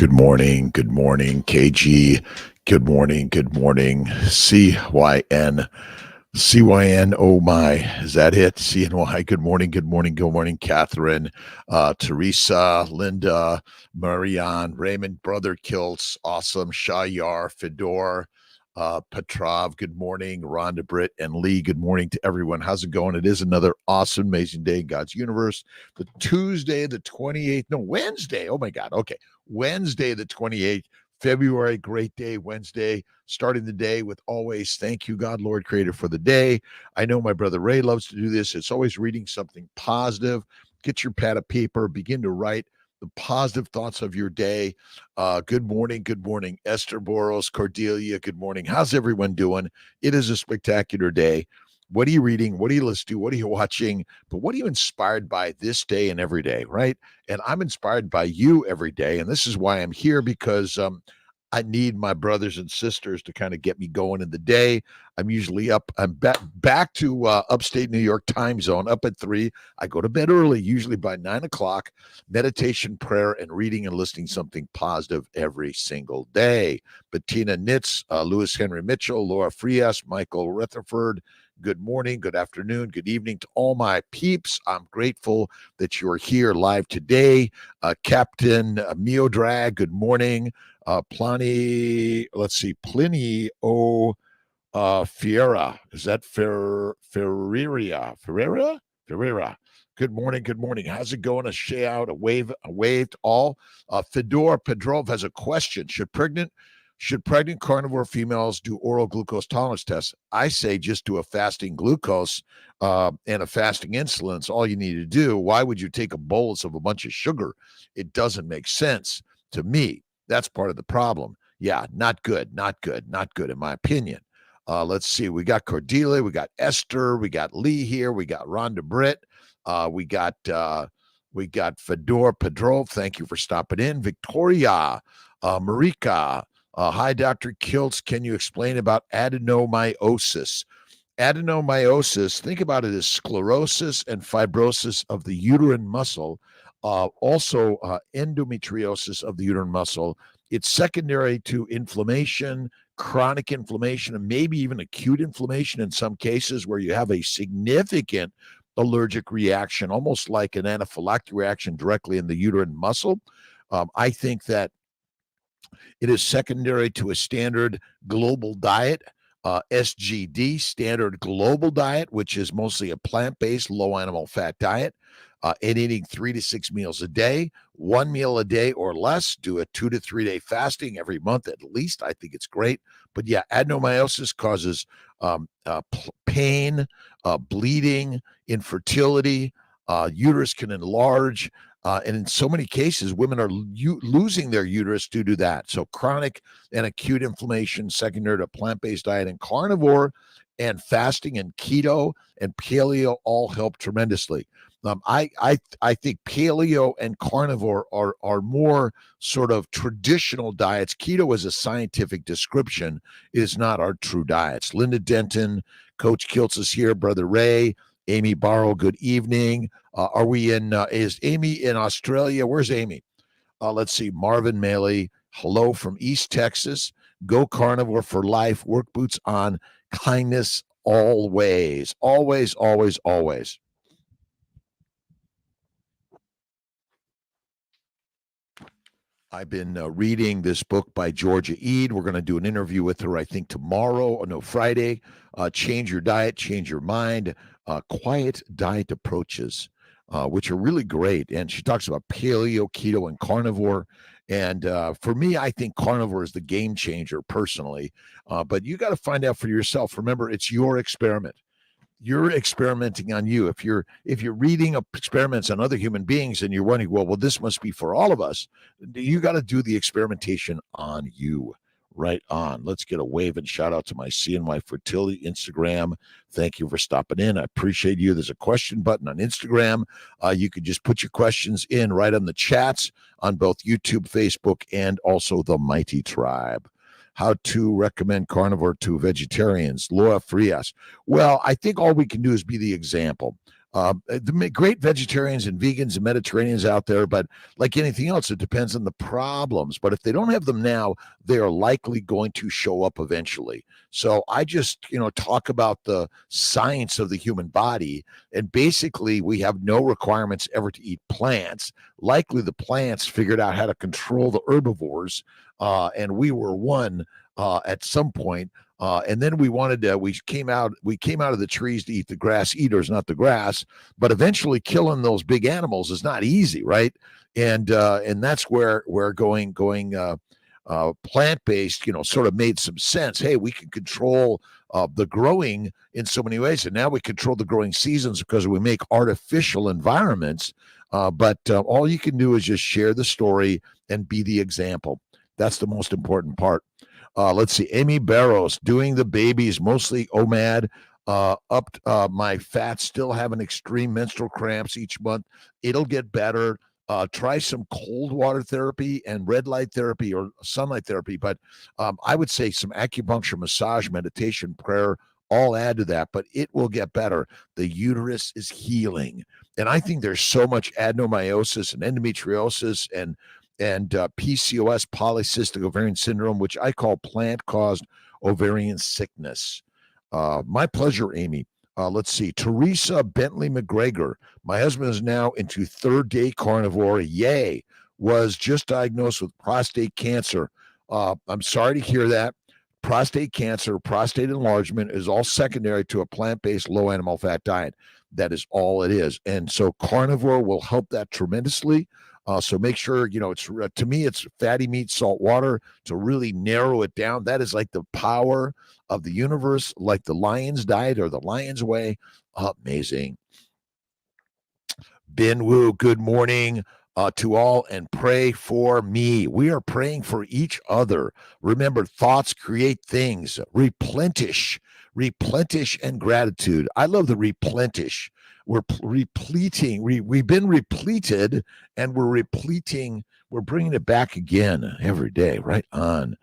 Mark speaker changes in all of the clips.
Speaker 1: Good morning. Good morning, KG. Good morning. Good morning, CYN. CYN, oh my, is that it? CNY, good morning, good morning, good morning, Catherine, Teresa, Linda, Marianne, Raymond, Brother Kiltz, Awesome, Shayar, Fedor, Petrov, good morning, Rhonda, Britt, and Lee, good morning to everyone. How's it going? It is another awesome, amazing day in God's universe. The Tuesday, the 28th, no, Wednesday, oh my God, okay, Wednesday, the 28th, February, great day, Wednesday, starting the day with always thank you, God, Lord, Creator, for the day. I know my brother Ray loves to do this. It's always reading something positive. Get your pad of paper, begin to write the positive thoughts of your day. Good morning, Esther Boros, Cordelia, good morning. How's everyone doing? It is a spectacular day. What are you reading? What are you listening to? What are you watching? But what are you inspired by this day and every day, right? And I'm inspired by you every day. And this is why I'm here, because I need my brothers and sisters to kind of get me going in the day. I'm usually up. I'm back to upstate New York time zone, up at 3. I go to bed early, usually by 9 o'clock. Meditation, prayer, and reading and listening something positive every single day. Bettina Nitz, Lewis Henry Mitchell, Laura Frias, Michael Rutherford. Good morning, good afternoon, good evening to all my peeps. I'm grateful that you're here live today. Captain Miodrag, good morning. Pliny O Fiera. Is that Ferreira? Ferreira. Good morning. Good morning. How's it going? A shout, a wave to all. Fedor Pedrov has a question. Should pregnant carnivore females do oral glucose tolerance tests? I say just do a fasting glucose and a fasting insulin. It's all you need to do. Why would you take a bolus of a bunch of sugar? It doesn't make sense to me. That's part of the problem. Yeah, not good in my opinion. Let's see. We got Cordelia, we got Esther, we got Lee here, we got Rhonda Britt, we got Fedor Pedrov. Thank you for stopping in. Victoria, Marika. Hi, Dr. Kiltz. Can you explain about adenomyosis? Adenomyosis, think about it as sclerosis and fibrosis of the uterine muscle, also endometriosis of the uterine muscle. It's secondary to inflammation, chronic inflammation, and maybe even acute inflammation in some cases where you have a significant allergic reaction, almost like an anaphylactic reaction directly in the uterine muscle. I think that it is secondary to a standard global diet, SGD, standard global diet, which is mostly a plant-based, low animal fat diet, and eating 3 to 6 meals a day, 1 meal a day or less. Do a 2 to 3 day fasting every month at least. I think it's great. But yeah, adenomyosis causes pain, bleeding, infertility. Uterus can enlarge. And in so many cases, women are losing their uterus due to that. So chronic and acute inflammation, secondary to plant-based diet and carnivore, and fasting and keto and paleo all help tremendously. I think paleo and carnivore are more sort of traditional diets. Keto is a scientific description. It is not our true diets. Linda Denton, Coach Kiltz is here, Brother Ray, Amy Barrow, good evening. Is Amy in Australia? Where's Amy? Let's see. Marvin Maley, hello from East Texas. Go carnivore for life. Work boots on. Kindness always, always, always, always. I've been reading this book by Georgia Ede. We're going to do an interview with her, I think, Friday. Change Your Diet, Change Your Mind, Quiet Diet Approaches, which are really great. And she talks about paleo, keto, and carnivore. And for me, I think carnivore is the game changer personally. But you got to find out for yourself. Remember, it's your experiment. You're experimenting on you. If you're reading experiments on other human beings and you're wondering, well, this must be for all of us, you got to do the experimentation on you. Right on. Let's get a wave and shout out to my CNY Fertility Instagram. Thank you for stopping in. I appreciate you. There's a question button on Instagram. You could just put your questions in right on the chats on both YouTube, Facebook, and also the Mighty Tribe. How to recommend carnivore to vegetarians. Laura Frias. Well, I think all we can do is be the example. The great vegetarians and vegans and Mediterraneans out there, but like anything else, it depends on the problems. But if they don't have them now, they are likely going to show up eventually. So I just, talk about the science of the human body. And basically, we have no requirements ever to eat plants. Likely the plants figured out how to control the herbivores, and we were one at some point. And then we came out of the trees to eat the grass eaters, not the grass. But eventually, killing those big animals is not easy, right? And that's where going plant based, sort of made some sense. Hey, we can control the growing in so many ways, and now we control the growing seasons because we make artificial environments. But all you can do is just share the story and be the example. That's the most important part. Let's see. Amy Barrows doing the babies, mostly OMAD. My fats, still having extreme menstrual cramps each month. It'll get better. Try some cold water therapy and red light therapy or sunlight therapy. But I would say some acupuncture, massage, meditation, prayer, all add to that, but it will get better. The uterus is healing. And I think there's so much adenomyosis and endometriosis and PCOS, polycystic ovarian syndrome, which I call plant-caused ovarian sickness. My pleasure, Amy. Let's see. Teresa Bentley McGregor. My husband is now into third-day carnivore. Yay. Was just diagnosed with prostate cancer. I'm sorry to hear that. Prostate cancer, prostate enlargement is all secondary to a plant-based low animal fat diet. That is all it is. And so carnivore will help that tremendously. So make sure, it's to me, it's fatty meat, salt water to really narrow it down. That is like the power of the universe, like the lion's diet or the lion's way. Amazing. Ben Wu, good morning to all, and pray for me. We are praying for each other. Remember, thoughts create things. Replenish and gratitude. I love the replenish. We're repleting. We've been repleted, and we're repleting. We're bringing it back again every day. Right on.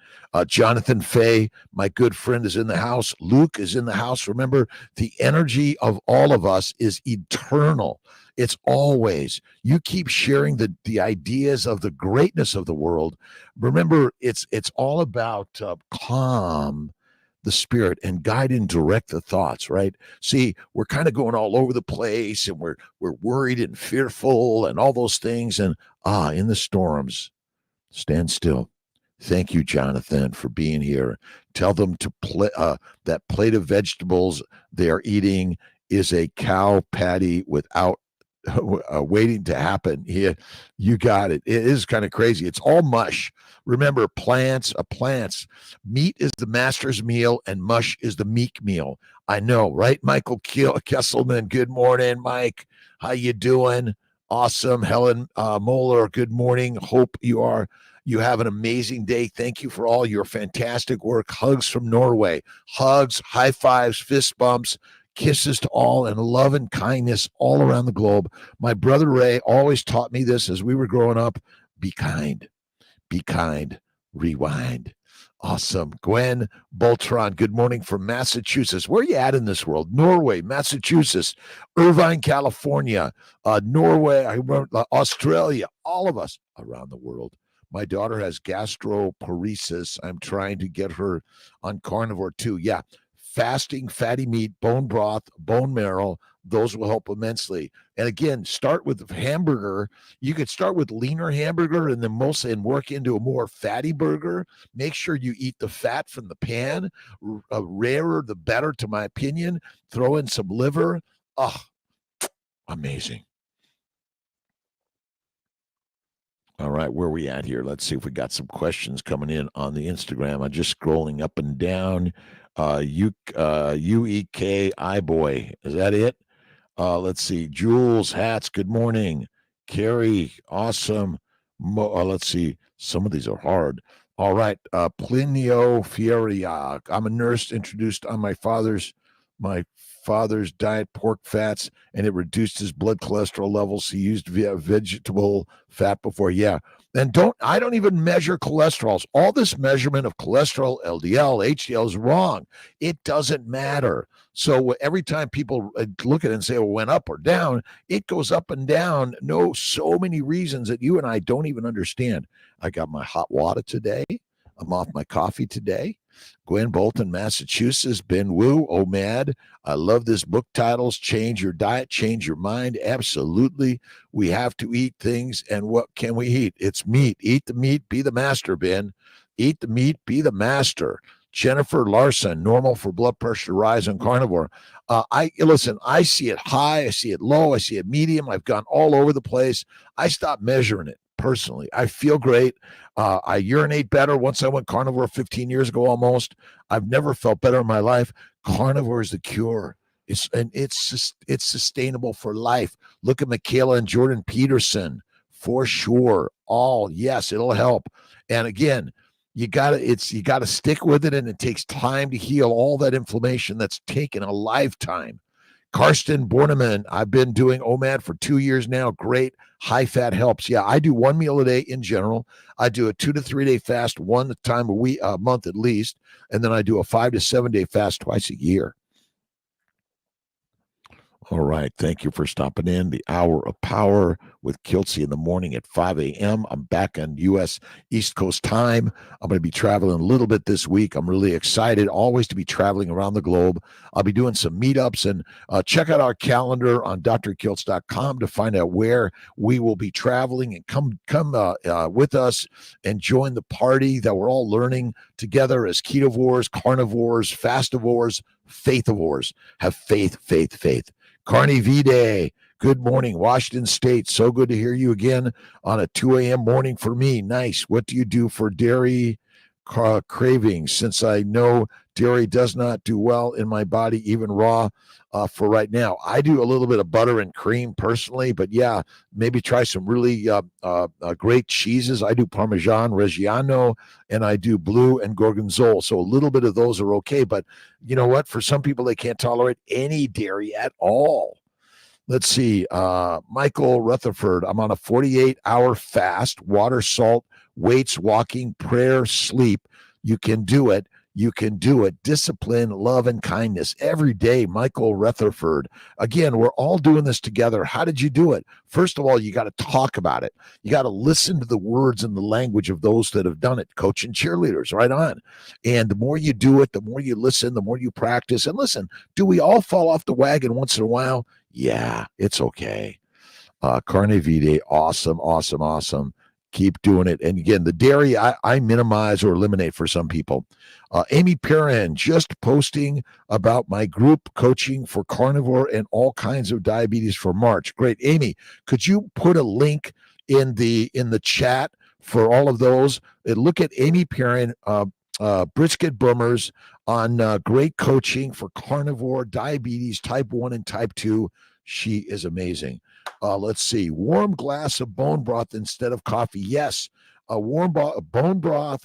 Speaker 1: Jonathan Fay, my good friend, is in the house. Luke is in the house. Remember, the energy of all of us is eternal. It's always, you keep sharing the ideas of the greatness of the world. Remember, it's all about calm the spirit and guide and direct the thoughts, right? See, we're kind of going all over the place, and we're worried and fearful and all those things. And in the storms, stand still. Thank you, Jonathan, for being here. Tell them to that plate of vegetables they are eating is a cow patty without waiting to happen. Yeah, you got it. It is kind of crazy. It's all mush. Remember, plants. Meat is the master's meal, and mush is the meek meal. I know, right? Michael Kesselman. Good morning, Mike. How you doing? Awesome. Helen Moeller. Good morning. Hope you have an amazing day. Thank you for all your fantastic work. Hugs from Norway. Hugs, high fives, fist bumps. Kisses to all, and love and kindness all around the globe. My brother Ray always taught me this as we were growing up. Be kind, rewind. Awesome. Gwen Boltron, good morning from Massachusetts. Where are you at in this world? Norway, Massachusetts, Irvine, California, Norway, Australia, all of us around the world. My daughter has gastroparesis. I'm trying to get her on carnivore too. Yeah. Fasting, fatty meat, bone broth, bone marrow, those will help immensely. And again, start with hamburger. You could start with leaner hamburger and then work into a more fatty burger. Make sure you eat the fat from the pan. Rarer, the better, to my opinion. Throw in some liver. Oh, amazing. All right, where are we at here? Let's see if we got some questions coming in on the Instagram. I'm just scrolling up and down. UEK iBoy. Is that it? Let's see. Jules Hats. Good morning. Carrie. Awesome. Let's see. Some of these are hard. All right. Plinio Fieria. I'm a nurse introduced on my father's diet pork fats, and it reduced his blood cholesterol levels. He used vegetable fat before. Yeah. And I don't even measure cholesterols. All this measurement of cholesterol, LDL, HDL is wrong. It doesn't matter. So every time people look at it and say, well, it went up or down, it goes up and down. No, so many reasons that you and I don't even understand. I got my hot water today. I'm off my coffee today. Gwen Bolton, Massachusetts. Ben Wu, OMAD. I love this book titles. Change your diet, change your mind. Absolutely. We have to eat things. And what can we eat? It's meat. Eat the meat, be the master, Ben. Eat the meat, be the master. Jennifer Larson, normal for blood pressure to rise on carnivore. I see it high, I see it low, I see it medium. I've gone all over the place. I stopped measuring it personally. I feel great. I urinate better once I went carnivore 15 years ago almost. I've never felt better in my life. Carnivore is the cure. It's sustainable for life. Look at Michaela and Jordan Peterson for sure. Yes, it'll help. And again, you gotta stick with it, and it takes time to heal all that inflammation that's taken a lifetime. Karsten Borneman, I've been doing OMAD for 2 years now. Great. High fat helps. Yeah, I do one meal a day in general. I do a 2 to 3 day fast one time a month at least, and then I do a 5 to 7 day fast twice a year. All right. Thank you for stopping in. The Hour of Power with Kiltz in the morning at 5 a.m. I'm back on U.S. East Coast time. I'm going to be traveling a little bit this week. I'm really excited always to be traveling around the globe. I'll be doing some meetups, and check out our calendar on drkiltz.com to find out where we will be traveling, and come with us and join the party that we're all learning together as ketovores, carnivores, fastivores, faithivores. Have faith, faith, faith. Carney V-Day, good morning, Washington State. So good to hear you again on a 2 a.m. morning for me. Nice. What do you do for dairy cravings? Since I know dairy does not do well in my body, even raw for right now. I do a little bit of butter and cream personally, but yeah, maybe try some really great cheeses. I do Parmesan Reggiano, and I do blue and Gorgonzola. So a little bit of those are okay, but you know what? For some people, they can't tolerate any dairy at all. Let's see. Michael Rutherford, I'm on a 48-hour fast, water, salt, weights, walking, prayer, sleep. You can do it. You can do it. Discipline, love, and kindness every day. Michael Rutherford. Again, we're all doing this together. How did you do it? First of all, you got to talk about it. You got to listen to the words and the language of those that have done it. Coach and cheerleaders, right on. And the more you do it, the more you listen, the more you practice. And listen, do we all fall off the wagon once in a while? Yeah, it's okay. Carne Vitae, awesome, awesome, awesome. Keep doing it. And again, the dairy, I minimize or eliminate for some people. Amy Perrin, just posting about my group coaching for carnivore and all kinds of diabetes for March. Great. Amy, could you put a link in the chat for all of those? Look at Amy Perrin, Brisket Boomers on great coaching for carnivore, diabetes, type 1 and type 2. She is amazing. Let's see. Warm glass of bone broth instead of coffee. Yes. Warm bone broth,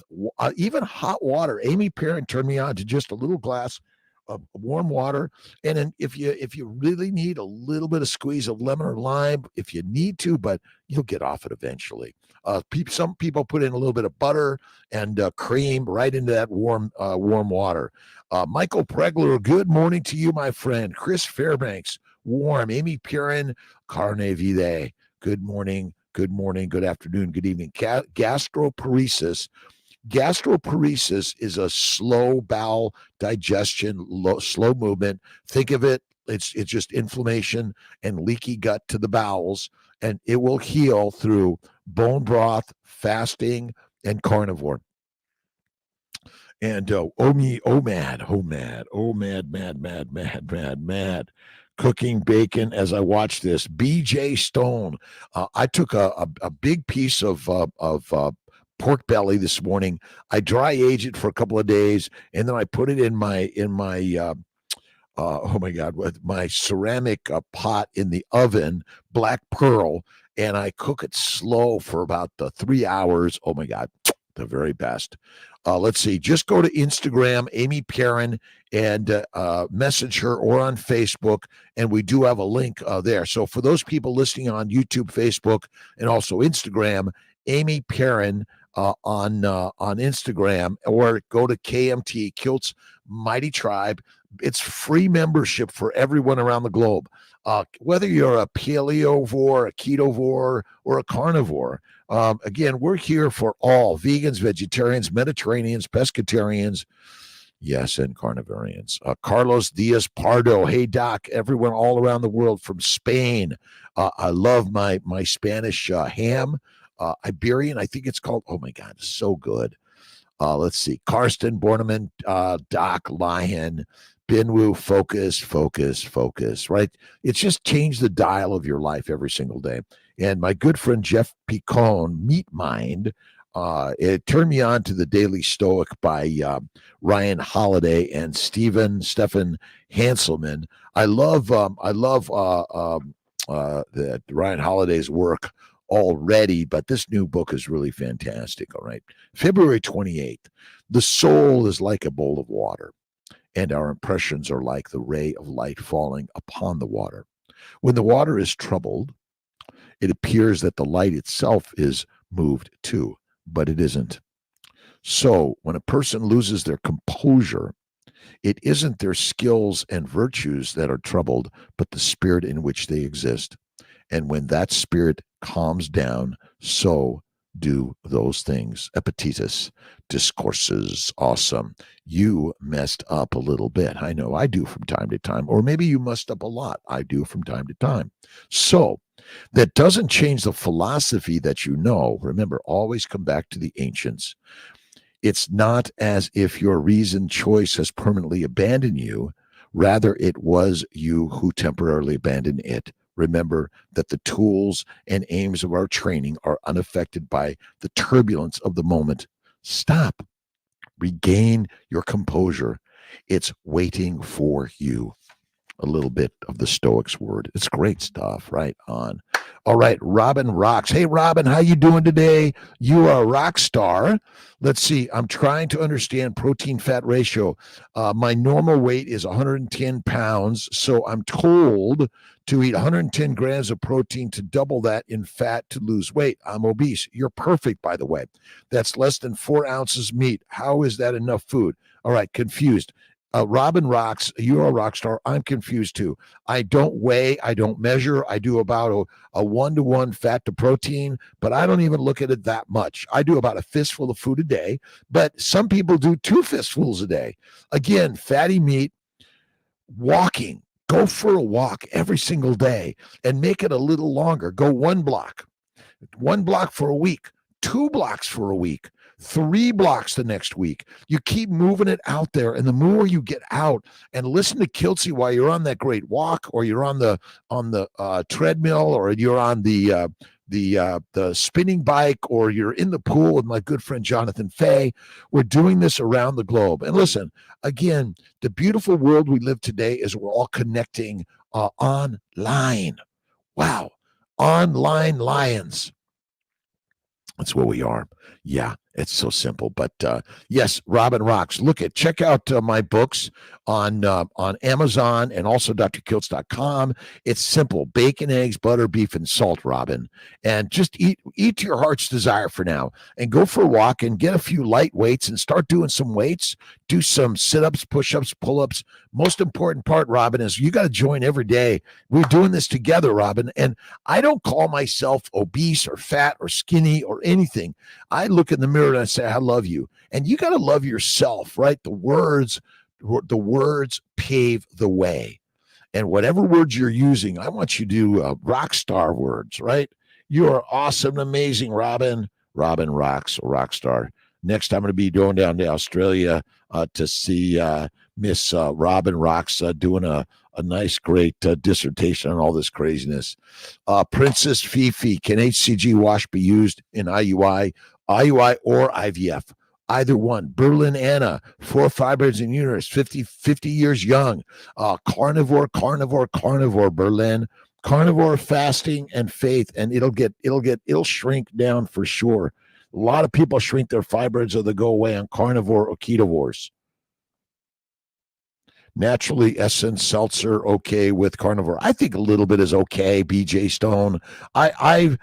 Speaker 1: even hot water. Amy Perrin turned me on to just a little glass of warm water. And then if you really need a little bit of squeeze of lemon or lime, if you need to, but you'll get off it eventually. Some people put in a little bit of butter and cream right into that warm water. Michael Pregler, good morning to you, my friend. Chris Fairbanks, warm. Amy Perrin, Carne Vitae, good morning. Good morning, good afternoon, good evening. Gastroparesis. Gastroparesis is a slow bowel digestion, slow movement. Think of it, it's just inflammation and leaky gut to the bowels, and it will heal through bone broth, fasting, and carnivore. And mad. Cooking bacon as I watch this. BJ Stone. I took a big piece of pork belly this morning. I dry aged it for a couple of days, and then I put it in my with my ceramic pot in the oven, black pearl, and I cook it slow for about 3 hours. Oh my God, the very best. Let's see. Just go to Instagram, Amy Perrin, and message her, or on Facebook, and we do have a link there. So for those people listening on YouTube, Facebook, and also Instagram, Amy Perrin on Instagram, or go to KMT, Kiltz Mighty Tribe. It's free membership for everyone around the globe. Whether you're a paleovore, a ketovore, or a carnivore, again, we're here for all vegans, vegetarians, Mediterraneans, pescatarians, yes, and carnivorians. Carlos Diaz Pardo, hey Doc, everyone all around the world from Spain. I love my Spanish ham, Iberian, I think it's called. Oh my God, it's so good. Let's see, Karsten Borneman, Doc Lyon, Binwoo, focus, right? It's just changed the dial of your life every single day. And my good friend Jeff Picone, Meat Mind, it turned me on to the Daily Stoic by Ryan Holiday and Stefan Hanselman. I love the Ryan Holiday's work already, but this new book is really fantastic. All right. February 28th. The soul is like a bowl of water, and our impressions are like the ray of light falling upon the water. When the water is troubled, it appears that the light itself is moved too, but it isn't. So when a person loses their composure, it isn't their skills and virtues that are troubled, but the spirit in which they exist. And when that spirit calms down, so do those things. Epictetus discourses. Awesome. You messed up a little bit. I know I do from time to time. Or maybe you messed up a lot. I do from time to time. So that doesn't change the philosophy that you know. Remember, always come back to the ancients. It's not as if your reasoned choice has permanently abandoned you. Rather, it was you who temporarily abandoned it. Remember that the tools and aims of our training are unaffected by the turbulence of the moment. Stop. Regain your composure. It's waiting for you. A little bit of the Stoics word. It's great stuff. Right on. All right, Robin rocks. Hey, Robin, how you doing today? You are a rock star. Let's see. I'm trying to understand protein-fat ratio. My normal weight is 110 pounds, so I'm told to eat 110 grams of protein to double that in fat to lose weight. I'm obese. You're perfect, by the way. That's less than 4 ounces meat. How is that enough food? All right, confused. Robin rocks. You're a rock star. I'm confused too. I don't weigh. I don't measure. I do about a 1-to-1 fat to protein, but I don't even look at it that much. I do about a fistful of food a day, but some people do 2 fistfuls a day. Again, fatty meat, walking. Go for a walk every single day and make it a little longer. Go 1 block for a week, 2 blocks for a week, 3 blocks the next week. You keep moving it out there, and the more you get out and listen to Kiltzy while you're on that great walk, or you're on the treadmill, or you're on the spinning bike, or you're in the pool with my good friend Jonathan Fay. We're doing this around the globe. And listen, again, the beautiful world we live today is we're all connecting online. Wow. Online lions. That's what we are. Yeah, it's so simple. But yes, Robin rocks. Check out my books on Amazon, and also drkiltz.com. It's simple: bacon, eggs, butter, beef, and salt, Robin. And just eat to your heart's desire for now, and go for a walk and get a few light weights and start doing some weights. Do some sit-ups, push-ups, pull-ups. Most important part, Robin, is you got to join every day. We're doing this together, Robin. And I don't call myself obese or fat or skinny or anything. I look in the mirror and I say, I love you. And you got to love yourself, right? The words pave the way. And whatever words you're using, I want you to do rock star words, right? You are awesome, amazing, Robin. Robin rocks, rock star. Next, I'm going to be going down to Australia to see Miss Robin rocks doing a nice, great dissertation on all this craziness. Princess Fifi, can HCG wash be used in IUI or IVF? Either one. Berlin Anna, 4 fibers in uterus, 50 years young. Carnivore, Berlin. Carnivore, fasting, and faith, and it'll shrink down for sure. A lot of people shrink their fibers or they go away on carnivore or ketovores. Naturally essence seltzer okay with carnivore. I think a little bit is okay. BJ Stone. I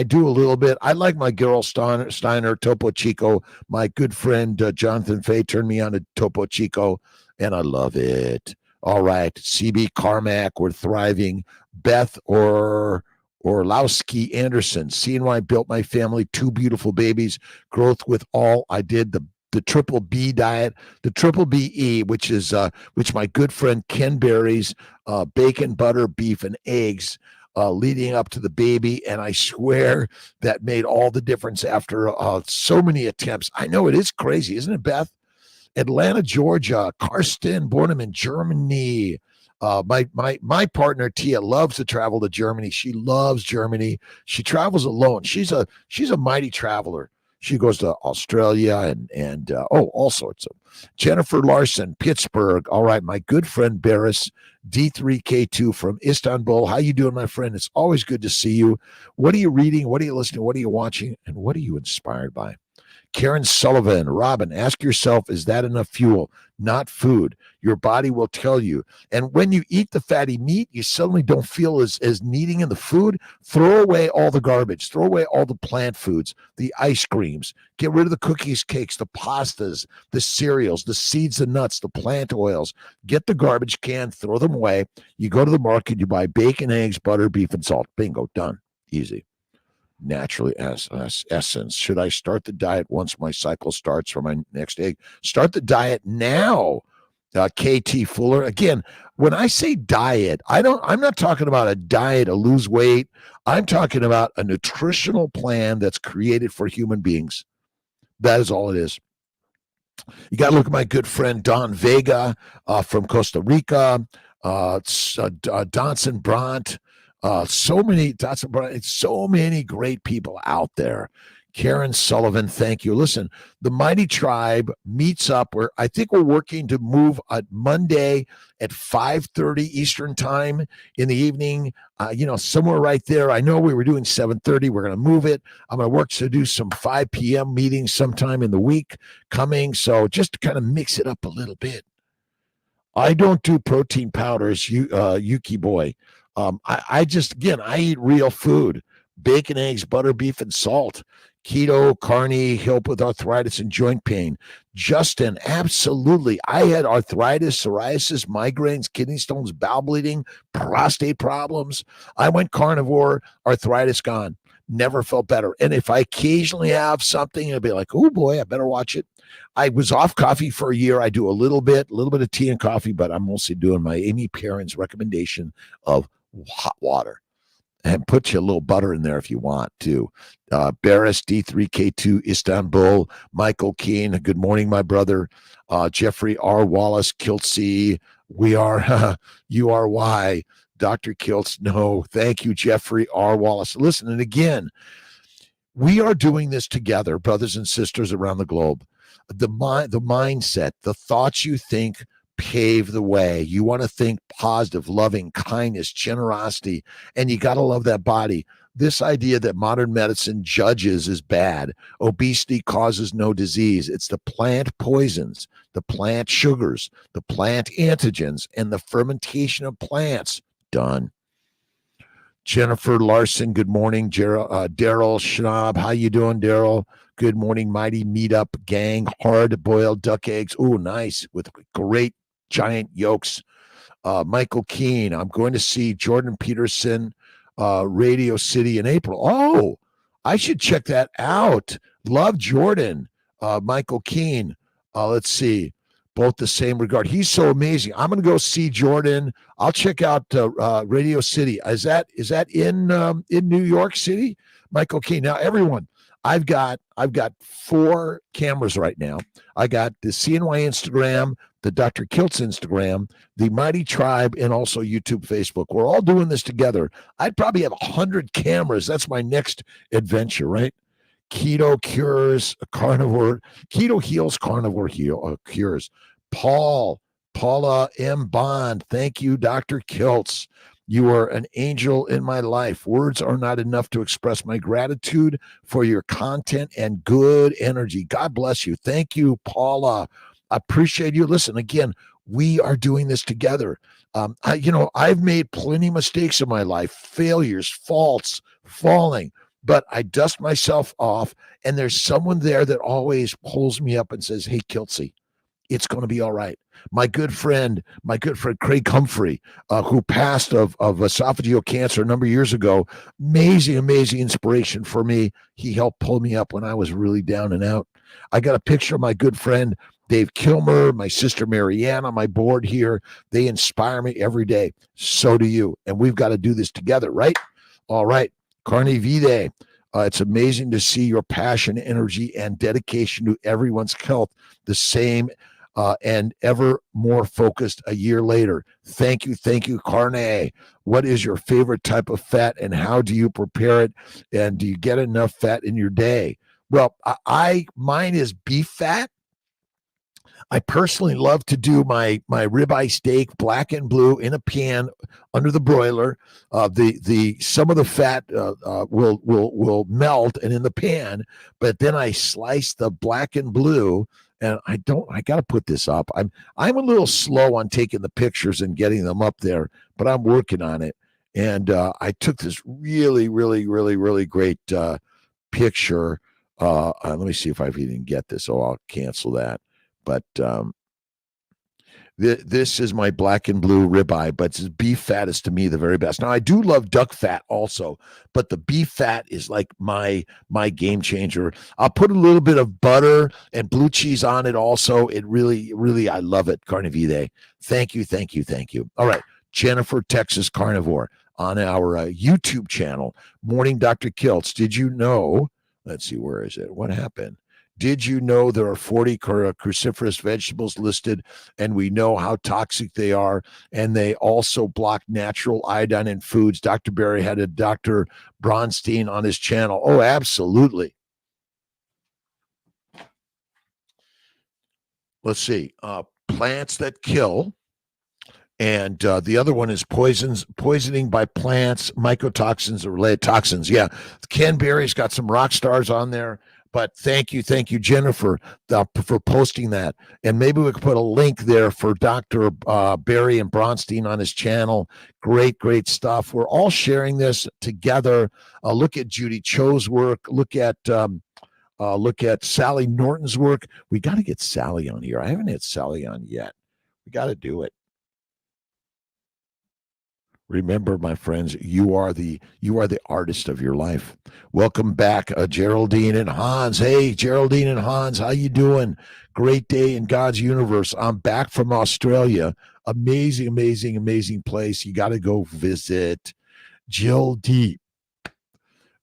Speaker 1: do a little bit. I like my Gerald Steiner Topo Chico. My good friend Jonathan Fay turned me on to Topo Chico, and I love it. All right, CB Carmack, we're thriving. Beth Orlowski Anderson. CNY built my family 2 beautiful babies. Growth with all I did. The triple B diet, the triple BE, which my good friend Ken Berry's bacon, butter, beef, and eggs leading up to the baby. And I swear that made all the difference after so many attempts. I know it is crazy, isn't it, Beth? Atlanta, Georgia. Karsten Bornham in Germany. My partner Tia loves to travel to Germany. She loves Germany. She travels alone. She's a mighty traveler. She goes to Australia and all sorts of. Jennifer Larson, Pittsburgh. All right, my good friend Barris, D3K2 from Istanbul. How you doing, my friend? It's always good to see you. What are you reading? What are you listening to? What are you watching? And what are you inspired by? Karen Sullivan, Robin, ask yourself, is that enough fuel? Not food. Your body will tell you. And when you eat the fatty meat, you suddenly don't feel as needing in the food. Throw away all the garbage. Throw away all the plant foods, the ice creams. Get rid of the cookies, cakes, the pastas, the cereals, the seeds, the nuts, the plant oils. Get the garbage can, throw them away. You go to the market, you buy bacon, eggs, butter, beef, and salt. Bingo, done. Easy. Naturally essence. Should I start the diet once my cycle starts for my next egg? Start the diet now. KT Fuller. Again, when I say diet, I'm not talking about a diet to lose weight. I'm talking about a nutritional plan that's created for human beings. That is all it is. You got to look at my good friend Don Vega from Costa Rica, Donson Brandt. So many great people out there. Karen Sullivan, thank you. Listen, the Mighty Tribe meets up where I think we're working to move on Monday at 5:30 Eastern time in the evening, somewhere right there. I know we were doing 7:30. We're going to move it. I'm going to work to do some 5 p.m. meetings sometime in the week coming. So just to kind of mix it up a little bit. I don't do protein powders, Yuki boy. I eat real food, bacon, eggs, butter, beef, and salt. Keto, carne, help with arthritis and joint pain. Justin, absolutely. I had arthritis, psoriasis, migraines, kidney stones, bowel bleeding, prostate problems. I went carnivore, arthritis gone. Never felt better. And if I occasionally have something, I'll be like, oh boy, I better watch it. I was off coffee for a year. I do a little bit of tea and coffee, but I'm mostly doing my Amy Perrin's recommendation of hot water. And put you a little butter in there if you want to. Barris, D3K2, Istanbul. Michael Keene, good morning, my brother. Jeffrey R. Wallace, kiltz. We are URY. Dr. Kiltz, no. Thank you, Jeffrey R. Wallace. Listen, and again, we are doing this together, brothers and sisters around the globe. The mindset, the thoughts you think pave the way. You want to think positive, loving, kindness, generosity, and you got to love that body. This idea that modern medicine judges is bad. Obesity causes no disease. It's the plant poisons, the plant sugars, the plant antigens, and the fermentation of plants. Done. Jennifer Larson, good morning. Daryl Schnaub, how you doing, Daryl? Good morning, mighty meetup gang. Hard-boiled duck eggs. Oh, nice, with great giant yolks. Michael Keene, I'm going to see Jordan Peterson, Radio City in April. Oh, I should check that out. Love Jordan. Michael Keene. Let's see. Both the same regard. He's so amazing. I'm going to go see Jordan. I'll check out Radio City. Is that in New York City? Michael Keene. Now, everyone, I've got 4 cameras right now. I got the CNY Instagram, the Dr. Kiltz Instagram, the Mighty Tribe, and also YouTube, Facebook. We're all doing this together. I'd probably have 100 cameras. That's my next adventure, right? Keto cures carnivore. Keto heals, carnivore cures. Paula M. Bond. Thank you, Dr. Kiltz. You are an angel in my life. Words are not enough to express my gratitude for your content and good energy. God bless you. Thank you, Paula. I appreciate you. Listen, again, we are doing this together. I've made plenty of mistakes in my life, failures, faults, falling, but I dust myself off, and there's someone there that always pulls me up and says, "Hey, Kiltzy, it's going to be all right." My good friend Craig Humphrey, who passed of esophageal cancer a number of years ago, amazing inspiration for me. He helped pull me up when I was really down and out. I got a picture of my good friend Dave Kilmer, my sister Marianne on my board here. They inspire me every day. So do you. And we've got to do this together, right? All right. Carne Vide. It's amazing to see your passion, energy, and dedication to everyone's health the same and ever more focused a year later. Thank you, Carne. What is your favorite type of fat, and how do you prepare it? And do you get enough fat in your day? Well, mine is beef fat. I personally love to do my ribeye steak, black and blue, in a pan under the broiler. The some of the fat will melt and in the pan, but then I slice the black and blue. And I got to put this up. I'm a little slow on taking the pictures and getting them up there, but I'm working on it. And I took this really great picture. Let me see if I can get this. Oh, I'll cancel that. But this is my black and blue ribeye, but beef fat is to me the very best. Now I do love duck fat also, but the beef fat is like my game changer. I'll put a little bit of butter and blue cheese on it also. It really I love it. Carne Vide. Thank you. All right, Jennifer, Texas Carnivore on our YouTube channel, Morning Dr. Kiltz. Did you know? Let's see, where is it? What happened? Did you know there are 40 cruciferous vegetables listed, and we know how toxic they are, and they also block natural iodine in foods? Dr. Barry had a Dr. Bronstein on his channel. Oh, absolutely. Let's see. Plants that kill. And the other one is poisoning by plants, mycotoxins, or related toxins. Yeah, Ken Berry's got some rock stars on there. But thank you, Jennifer, for posting that. And maybe we could put a link there for Dr. Barry and Bronstein on his channel. Great stuff. We're all sharing this together. Look at Judy Cho's work. Look at Sally Norton's work. We got to get Sally on here. I haven't had Sally on yet. We got to do it. Remember, my friends, you are the artist of your life. Welcome back, Geraldine and Hans. Hey, Geraldine and Hans, how you doing? Great day in God's universe. I'm back from Australia. Amazing place. You got to go visit. Jill D.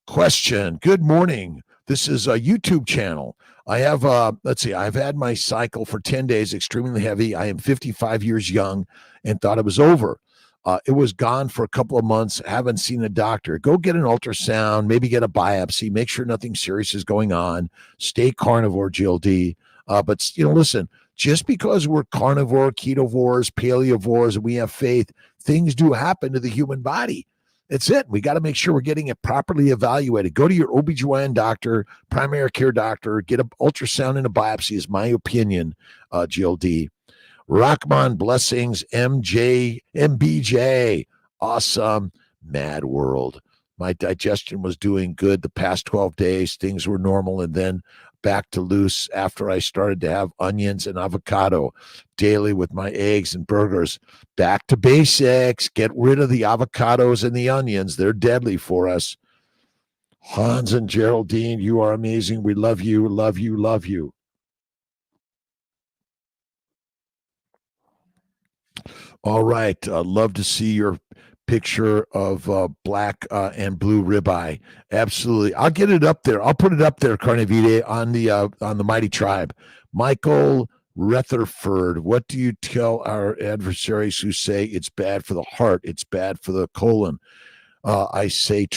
Speaker 1: Question. Good morning. This is a YouTube channel. I have, I've had my cycle for 10 days, extremely heavy. I am 55 years young and thought it was over. It was gone for a couple of months. Haven't seen a doctor. Go get an ultrasound, maybe get a biopsy, make sure nothing serious is going on. Stay carnivore, Jill D. But listen, just because we're carnivore, ketovores, paleovores, and we have faith, things do happen to the human body. That's it. We got to make sure we're getting it properly evaluated. Go to your OBGYN doctor, primary care doctor, get an ultrasound and a biopsy is my opinion, Jill D. Rockman, blessings, MBJ, awesome, mad world. My digestion was doing good the past 12 days. Things were normal, and then back to loose after I started to have onions and avocado daily with my eggs and burgers. Back to basics. Get rid of the avocados and the onions. They're deadly for us. Hans and Geraldine, you are amazing. We love you. All right. Love to see your picture of black and blue ribeye. Absolutely. I'll get it up there. I'll put it up there, Carne Vide, on the Mighty Tribe. Michael Rutherford, what do you tell our adversaries who say it's bad for the heart, it's bad for the colon? I say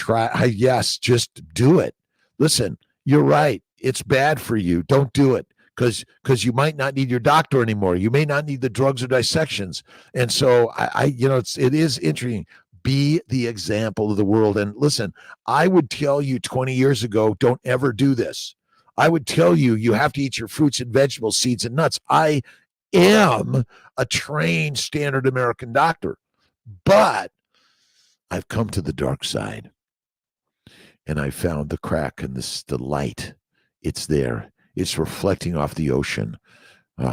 Speaker 1: yes, just do it. Listen, you're right. It's bad for you. Don't do it. Because you might not need your doctor anymore. You may not need the drugs or dissections. And so it is interesting. Be the example of the world. And listen, I would tell you 20 years ago, don't ever do this. I would tell you, you have to eat your fruits and vegetables, seeds and nuts. I am a trained standard American doctor, but I've come to the dark side and I found the crack and the light. It's there. It's reflecting off the ocean.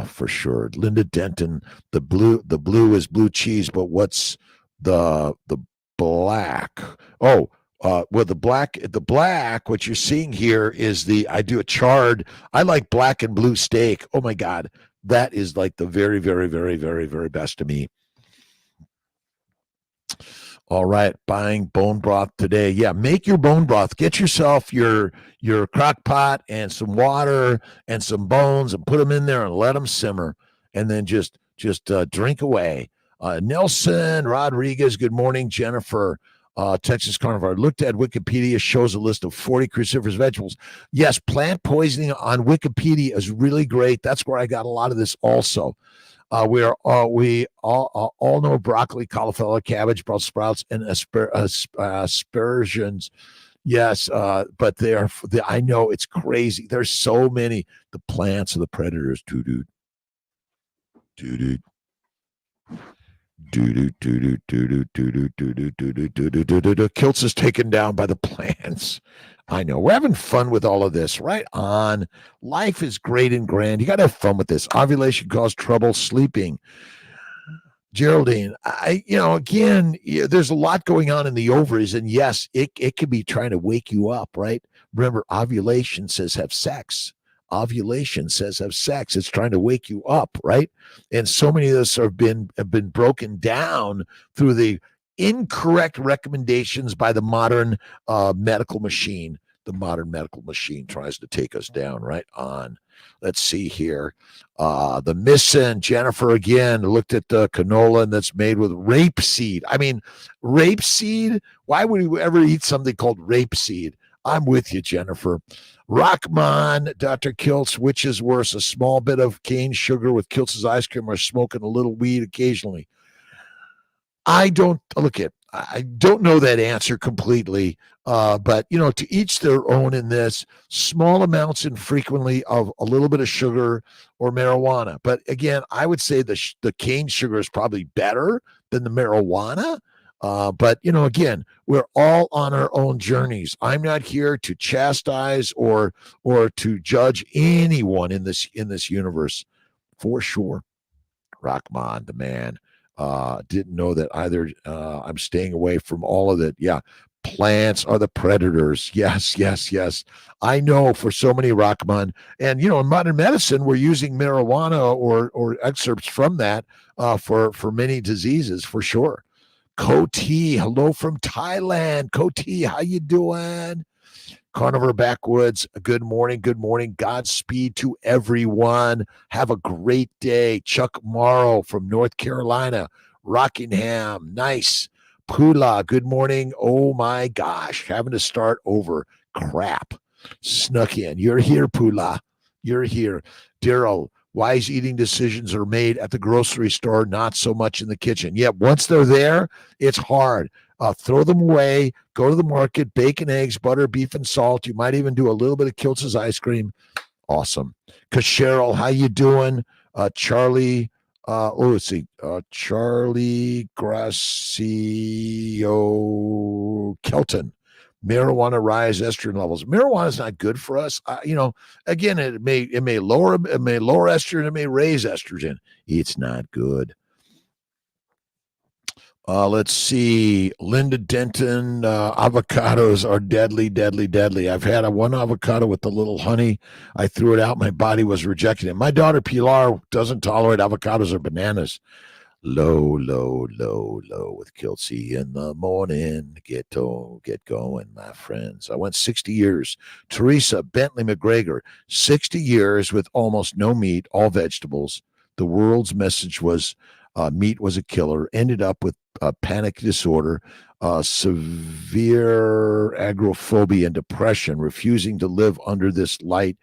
Speaker 1: For sure. Linda Denton, the blue is blue cheese, but what's the black? Oh, well, the black, what you're seeing here is I do a charred. I like black and blue steak. Oh my God. That is like the very, very, very, very, very best to me. All right, buying bone broth today. Yeah, make your bone broth. Get yourself your crock pot and some water and some bones and put them in there and let them simmer, and then just drink away. Nelson Rodriguez, good morning. Jennifer, Texas Carnivore. Looked at Wikipedia, shows a list of 40 cruciferous vegetables. Yes, plant poisoning on Wikipedia is really great. That's where I got a lot of this also. We all know broccoli, cauliflower, cabbage, Brussels sprouts, and aspersions. Yes, but I know it's crazy. There's so many. The plants are the predators. Kiltz is taken down by the plants. I know. We're having fun with all of this. Right on. Life is great and grand. You got to have fun with this. Ovulation causes trouble sleeping. Geraldine, again, there's a lot going on in the ovaries. And yes, it could be trying to wake you up, right? Remember, ovulation says have sex. Ovulation says have sex. It's trying to wake you up, right? And so many of us have been broken down through the incorrect recommendations by the modern medical machine. The modern medical machine tries to take us down. Right on. Let's see here. The missing Jennifer again looked at the canola that's made with rapeseed. I mean, rapeseed. Why would you ever eat something called rapeseed? I'm with you, Jennifer. Rockman, Dr. Kiltz, which is worse, a small bit of cane sugar with Kiltz's ice cream or smoking a little weed occasionally? I don't know that answer completely, but to each their own in this. Small amounts and frequently of a little bit of sugar or marijuana. But again, I would say the cane sugar is probably better than the marijuana. But again, we're all on our own journeys. I'm not here to chastise or to judge anyone in this universe, for sure. Rahman, the man, didn't know that either. I'm staying away from all of it. Yeah, plants are the predators. Yes. I know for so many, Rahman, and in modern medicine, we're using marijuana or excerpts from that for many diseases, for sure. Koti, hello from Thailand. Koti, how you doing? Carnivore Backwoods, good morning. Godspeed to everyone. Have a great day. Chuck Morrow from North Carolina. Rockingham, nice. Pula, good morning. Oh my gosh, having to start over. Crap. Snuck in. You're here, Pula. You're here. Daryl, wise eating decisions are made at the grocery store, not so much in the kitchen. Yeah, once they're there, it's hard. Throw them away. Go to the market, bacon, eggs, butter, beef, and salt. You might even do a little bit of Kiltz's ice cream. Awesome. Cheryl, how you doing? Charlie, let's see. Charlie Gracio Kelton. Marijuana rise estrogen levels. Marijuana is not good for us. Again, it may lower estrogen, it may raise estrogen. It's not good. Let's see. Linda Denton, avocados are deadly. I've had one avocado with the little honey. I threw it out. My body was rejecting it. My daughter Pilar doesn't tolerate avocados or bananas. Low with Kiltzy in the morning. Get going, my friends. I went 60 years. Teresa Bentley McGregor, 60 years with almost no meat, all vegetables. The world's message was meat was a killer. Ended up with panic disorder, severe agoraphobia and depression, refusing to live under this lie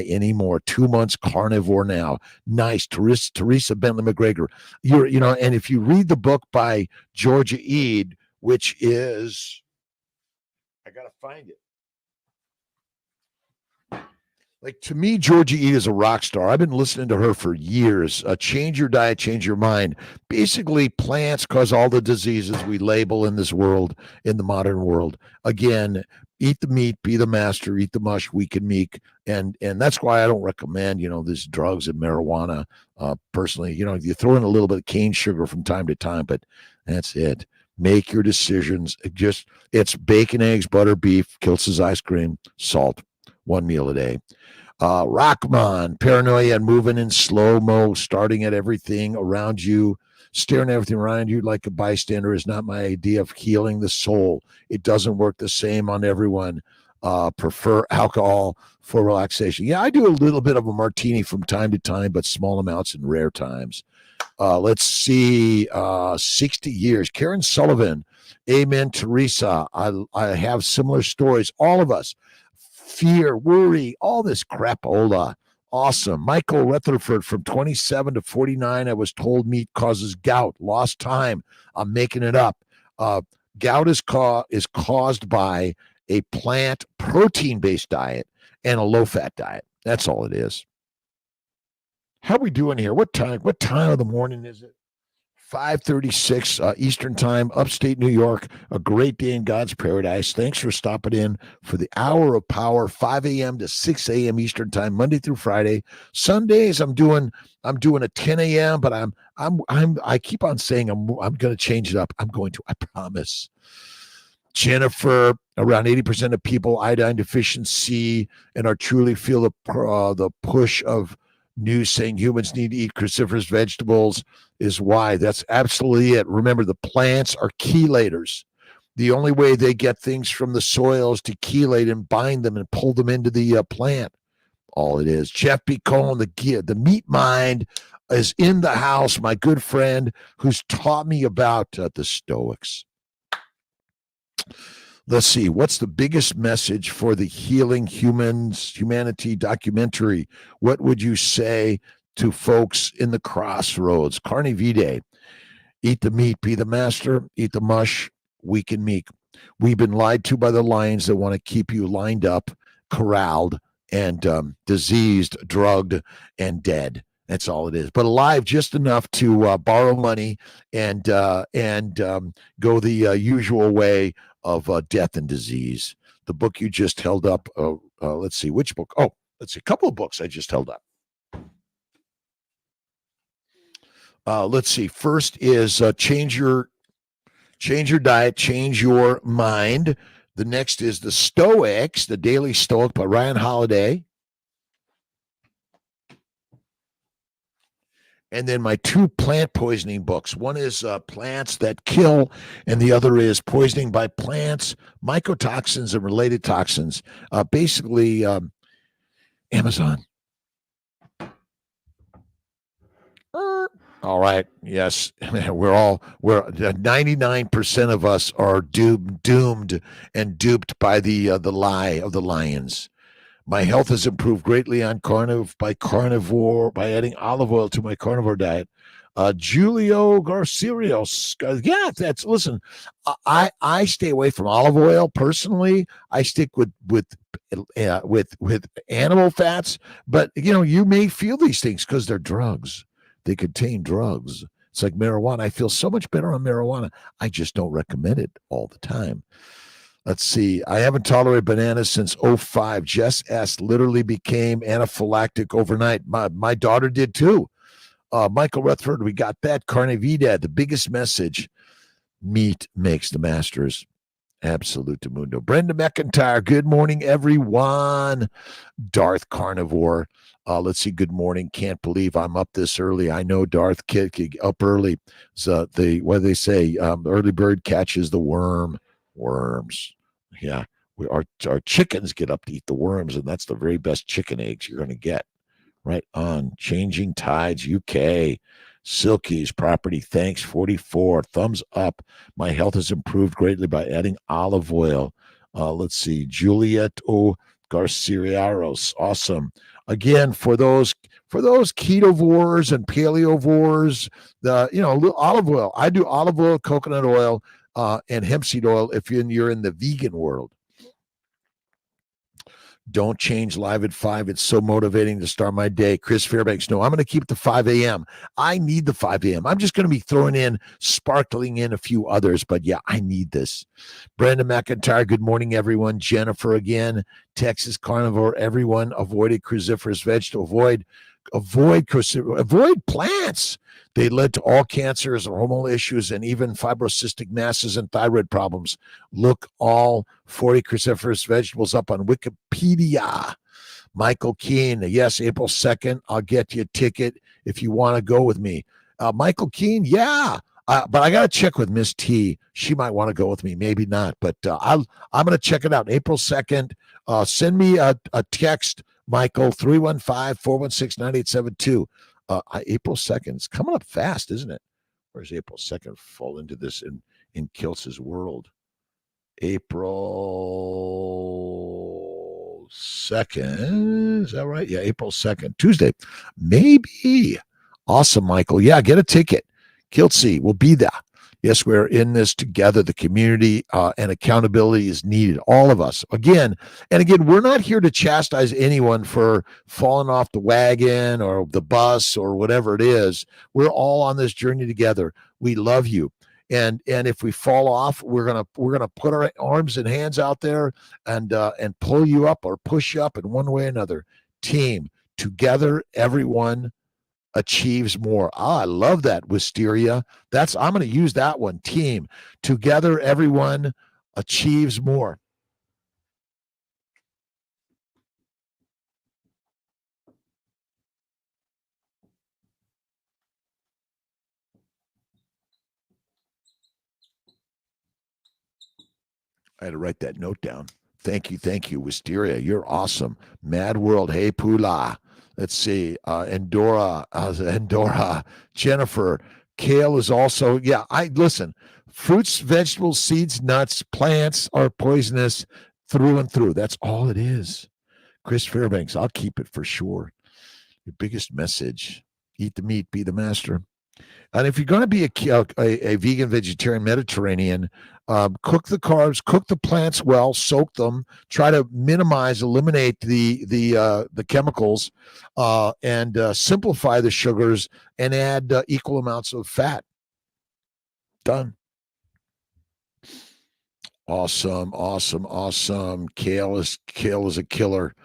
Speaker 1: anymore. 2 months carnivore now. Nice. Teresa Bentley McGregor. And if you read the book by Georgia Ede, which is, I got to find it. Like, to me, Georgia E is a rock star. I've been listening to her for years. Change your diet, change your mind. Basically, plants cause all the diseases we label in this world, in the modern world. Again, eat the meat, be the master, eat the mush, weak and meek. And that's why I don't recommend, these drugs and marijuana. Personally, you throw in a little bit of cane sugar from time to time, but that's it. Make your decisions. It's bacon, eggs, butter, beef, Kiltz's ice cream, salt, one meal a day. Rockman, paranoia and moving in slow-mo, starting at everything around you, staring at everything around you like a bystander is not my idea of healing the soul. It doesn't work the same on everyone. Prefer alcohol for relaxation. Yeah, I do a little bit of a martini from time to time, but small amounts in rare times. Let's see, 60 years. Karen Sullivan, amen, Teresa. I have similar stories. All of us. Fear, worry, all this crapola. Awesome. Michael Rutherford, from 27 to 49, I was told meat causes gout. Lost time. I'm making it up. Gout is caused by a plant protein-based diet and a low-fat diet. That's all it is. How are we doing here? What time of the morning is it? 5:36 Eastern Time, upstate New York. A great day in God's paradise. Thanks for stopping in for the Hour of Power, 5 a.m. to 6 a.m. Eastern Time, Monday through Friday. Sundays I'm doing a 10 a.m. But I keep on saying I'm going to change it up. I'm going to. I promise. Jennifer, around 80% of people iodine deficiency and are truly feel the push of news saying humans need to eat cruciferous vegetables is why. That's absolutely it. Remember, the plants are chelators. The only way they get things from the soil is to chelate and bind them and pull them into the plant. All it is. Jeff B. Cohen, the meat mind, is in the house. My good friend who's taught me about the Stoics. Let's see. What's the biggest message for the Healing Humanity documentary? What would you say to folks in the crossroads? Carne Vitae. Eat the meat, be the master. Eat the mush, weak and meek. We've been lied to by the lions that want to keep you lined up, corralled, and diseased, drugged, and dead. That's all it is. But alive just enough to borrow money and go the usual way of death and disease. The book you just held up, let's see, which book? Oh, let's see, a couple of books I just held up. Let's see, first is change your diet, change your mind. The next is The Stoics, The Daily Stoic by Ryan Holiday. And then my two plant poisoning books. One is Plants That Kill, and the other is Poisoning by Plants, Mycotoxins and Related Toxins. Basically, Amazon. All right. Yes, we're 99% of us are doomed and duped by the lie of the lions. My health has improved greatly on by adding olive oil to my carnivore diet. Julio Garcerios. Listen, I stay away from olive oil personally. I stick with animal fats, but you may feel these things because they're drugs. They contain drugs. It's like marijuana. I feel so much better on marijuana. I just don't recommend it all the time. Let's see. I haven't tolerated bananas since 2005. Jess S. literally became anaphylactic overnight. My daughter did too. Michael Rutherford, we got that. Carne Vitae, the biggest message. Meat makes the masters. Absolute mundo. Brenda McIntyre, good morning, everyone. Darth Carnivore. Let's see. Good morning. Can't believe I'm up this early. I know Darth up early. So what do they say? Early bird catches the worm. Worms. Yeah. Our chickens get up to eat the worms, and that's the very best chicken eggs you're going to get. Right on. Changing Tides, UK. Silky's Property, thanks, 44. Thumbs up. My health has improved greatly by adding olive oil. Let's see. Juliet O. Garceriaros. Awesome. Again, for those ketovores and paleovores, olive oil. I do olive oil, coconut oil, and hemp seed oil if you're in the vegan world. Don't change live at 5. It's so motivating to start my day. Chris Fairbanks, no, I'm going to keep it to 5 a.m. I need the 5 a.m. I'm just going to be sparkling in a few others, but yeah, I need this. Brenda McIntyre, good morning, everyone. Jennifer again, Texas Carnivore, everyone, avoided cruciferous vegetable, avoid plants. They led to all cancers, hormonal issues, and even fibrocystic masses and thyroid problems. Look all 40 cruciferous vegetables up on Wikipedia. Michael Keene, yes, April 2nd, I'll get you a ticket if you want to go with me. Michael Keene, yeah. But I got to check with Miss T. She might want to go with me, maybe not. But I'm going to check it out. April 2nd, send me a text, Michael, 315-416-9872. April 2nd. It's coming up fast, isn't it? Where's April 2nd fall into this in Kiltz's world? April 2nd. Is that right? Yeah, April 2nd. Tuesday. Maybe. Awesome, Michael. Yeah, get a ticket. Kiltz will be there. Yes, we're in this together. The community and accountability is needed. All of us. Again, we're not here to chastise anyone for falling off the wagon or the bus or whatever it is. We're all on this journey together. We love you. And if we fall off, we're gonna put our arms and hands out there and pull you up or push you up in one way or another. Team, together, everyone achieves more. I love that, Wisteria. I'm going to use that one. Team, together, everyone achieves more. I had to write that note down. Thank you, Wisteria. You're awesome. Mad World, hey Pula. Let's see. Endora, Jennifer. Kale is also, listen, fruits, vegetables, seeds, nuts, plants are poisonous through and through. That's all it is. Chris Fairbanks, I'll keep it for sure. Your biggest message, eat the meat, be the master. And if you're going to be a vegan, vegetarian, Mediterranean, cook the carbs, cook the plants well, soak them, try to eliminate the chemicals, and simplify the sugars and add equal amounts of fat. Done. Awesome. Kale is a killer.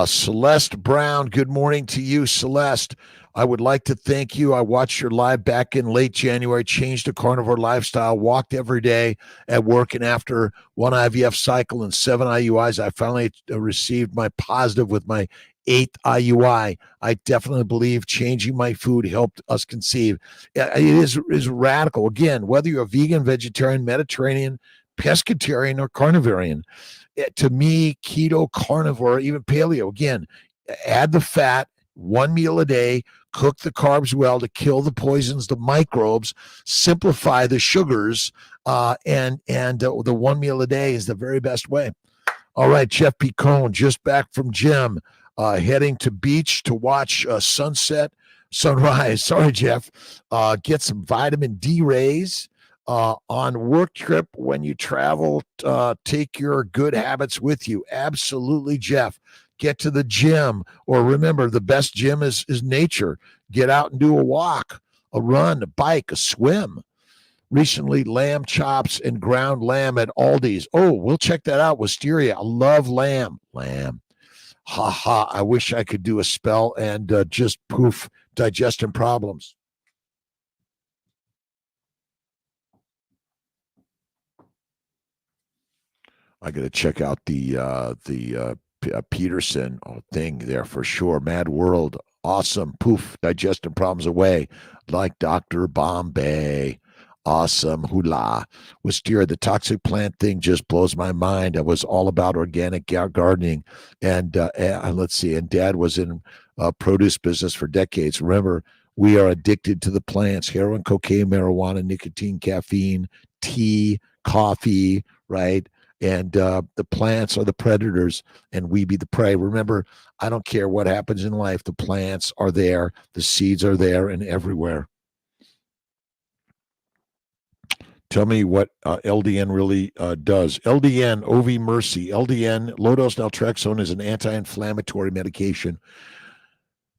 Speaker 1: Celeste Brown, good morning to you, Celeste. I would like to thank you. I watched your live back in late January, changed to carnivore lifestyle, walked every day at work, and after one IVF cycle and 7 IUIs, I finally received my positive with my 8th IUI. I definitely believe changing my food helped us conceive. It is radical. Again, whether you're a vegan, vegetarian, Mediterranean, pescatarian, or carnivorian, to me, keto, carnivore, even paleo, again, add the fat, one meal a day, cook the carbs well to kill the poisons, the microbes, simplify the sugars, and the one meal a day is the very best way. All right, Jeff Picone, just back from gym, heading to beach to watch sunrise. Sorry, Jeff. Get some vitamin D rays. On work trip, when you travel, take your good habits with you. Absolutely, Jeff. Get to the gym, or remember, the best gym is nature. Get out and do a walk, a run, a bike, a swim. Recently, lamb chops and ground lamb at Aldi's. Oh, we'll check that out. Wisteria. I love lamb. Lamb. Ha ha. I wish I could do a spell and just poof, digestion problems. I got to check out the Peterson thing there for sure. Mad World, awesome. Poof, digestion problems away, like Dr. Bombay. Awesome, hula. Wisteria, the toxic plant thing just blows my mind. I was all about organic gardening, and let's see. And Dad was in produce business for decades. Remember, we are addicted to the plants: heroin, cocaine, marijuana, nicotine, caffeine, tea, coffee. Right. And the plants are the predators and we be the prey. Remember, I don't care what happens in life. The plants are there. The seeds are there and everywhere. Tell me what LDN really does. LDN, OV Mercy. LDN, low-dose naltrexone, is an anti-inflammatory medication.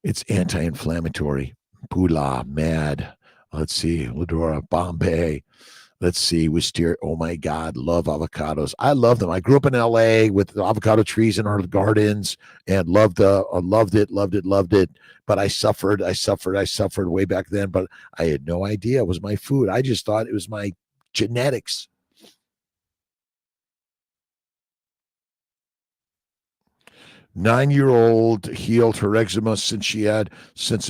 Speaker 1: It's anti-inflammatory. Pula, Mad. Let's see, Ladora, Bombay. Let's see, Wisteria. Oh my God, love avocados. I love them. I grew up in LA with avocado trees in our gardens and loved it. But I suffered way back then. But I had no idea it was my food. I just thought it was my genetics. 9-year-old healed her eczema since a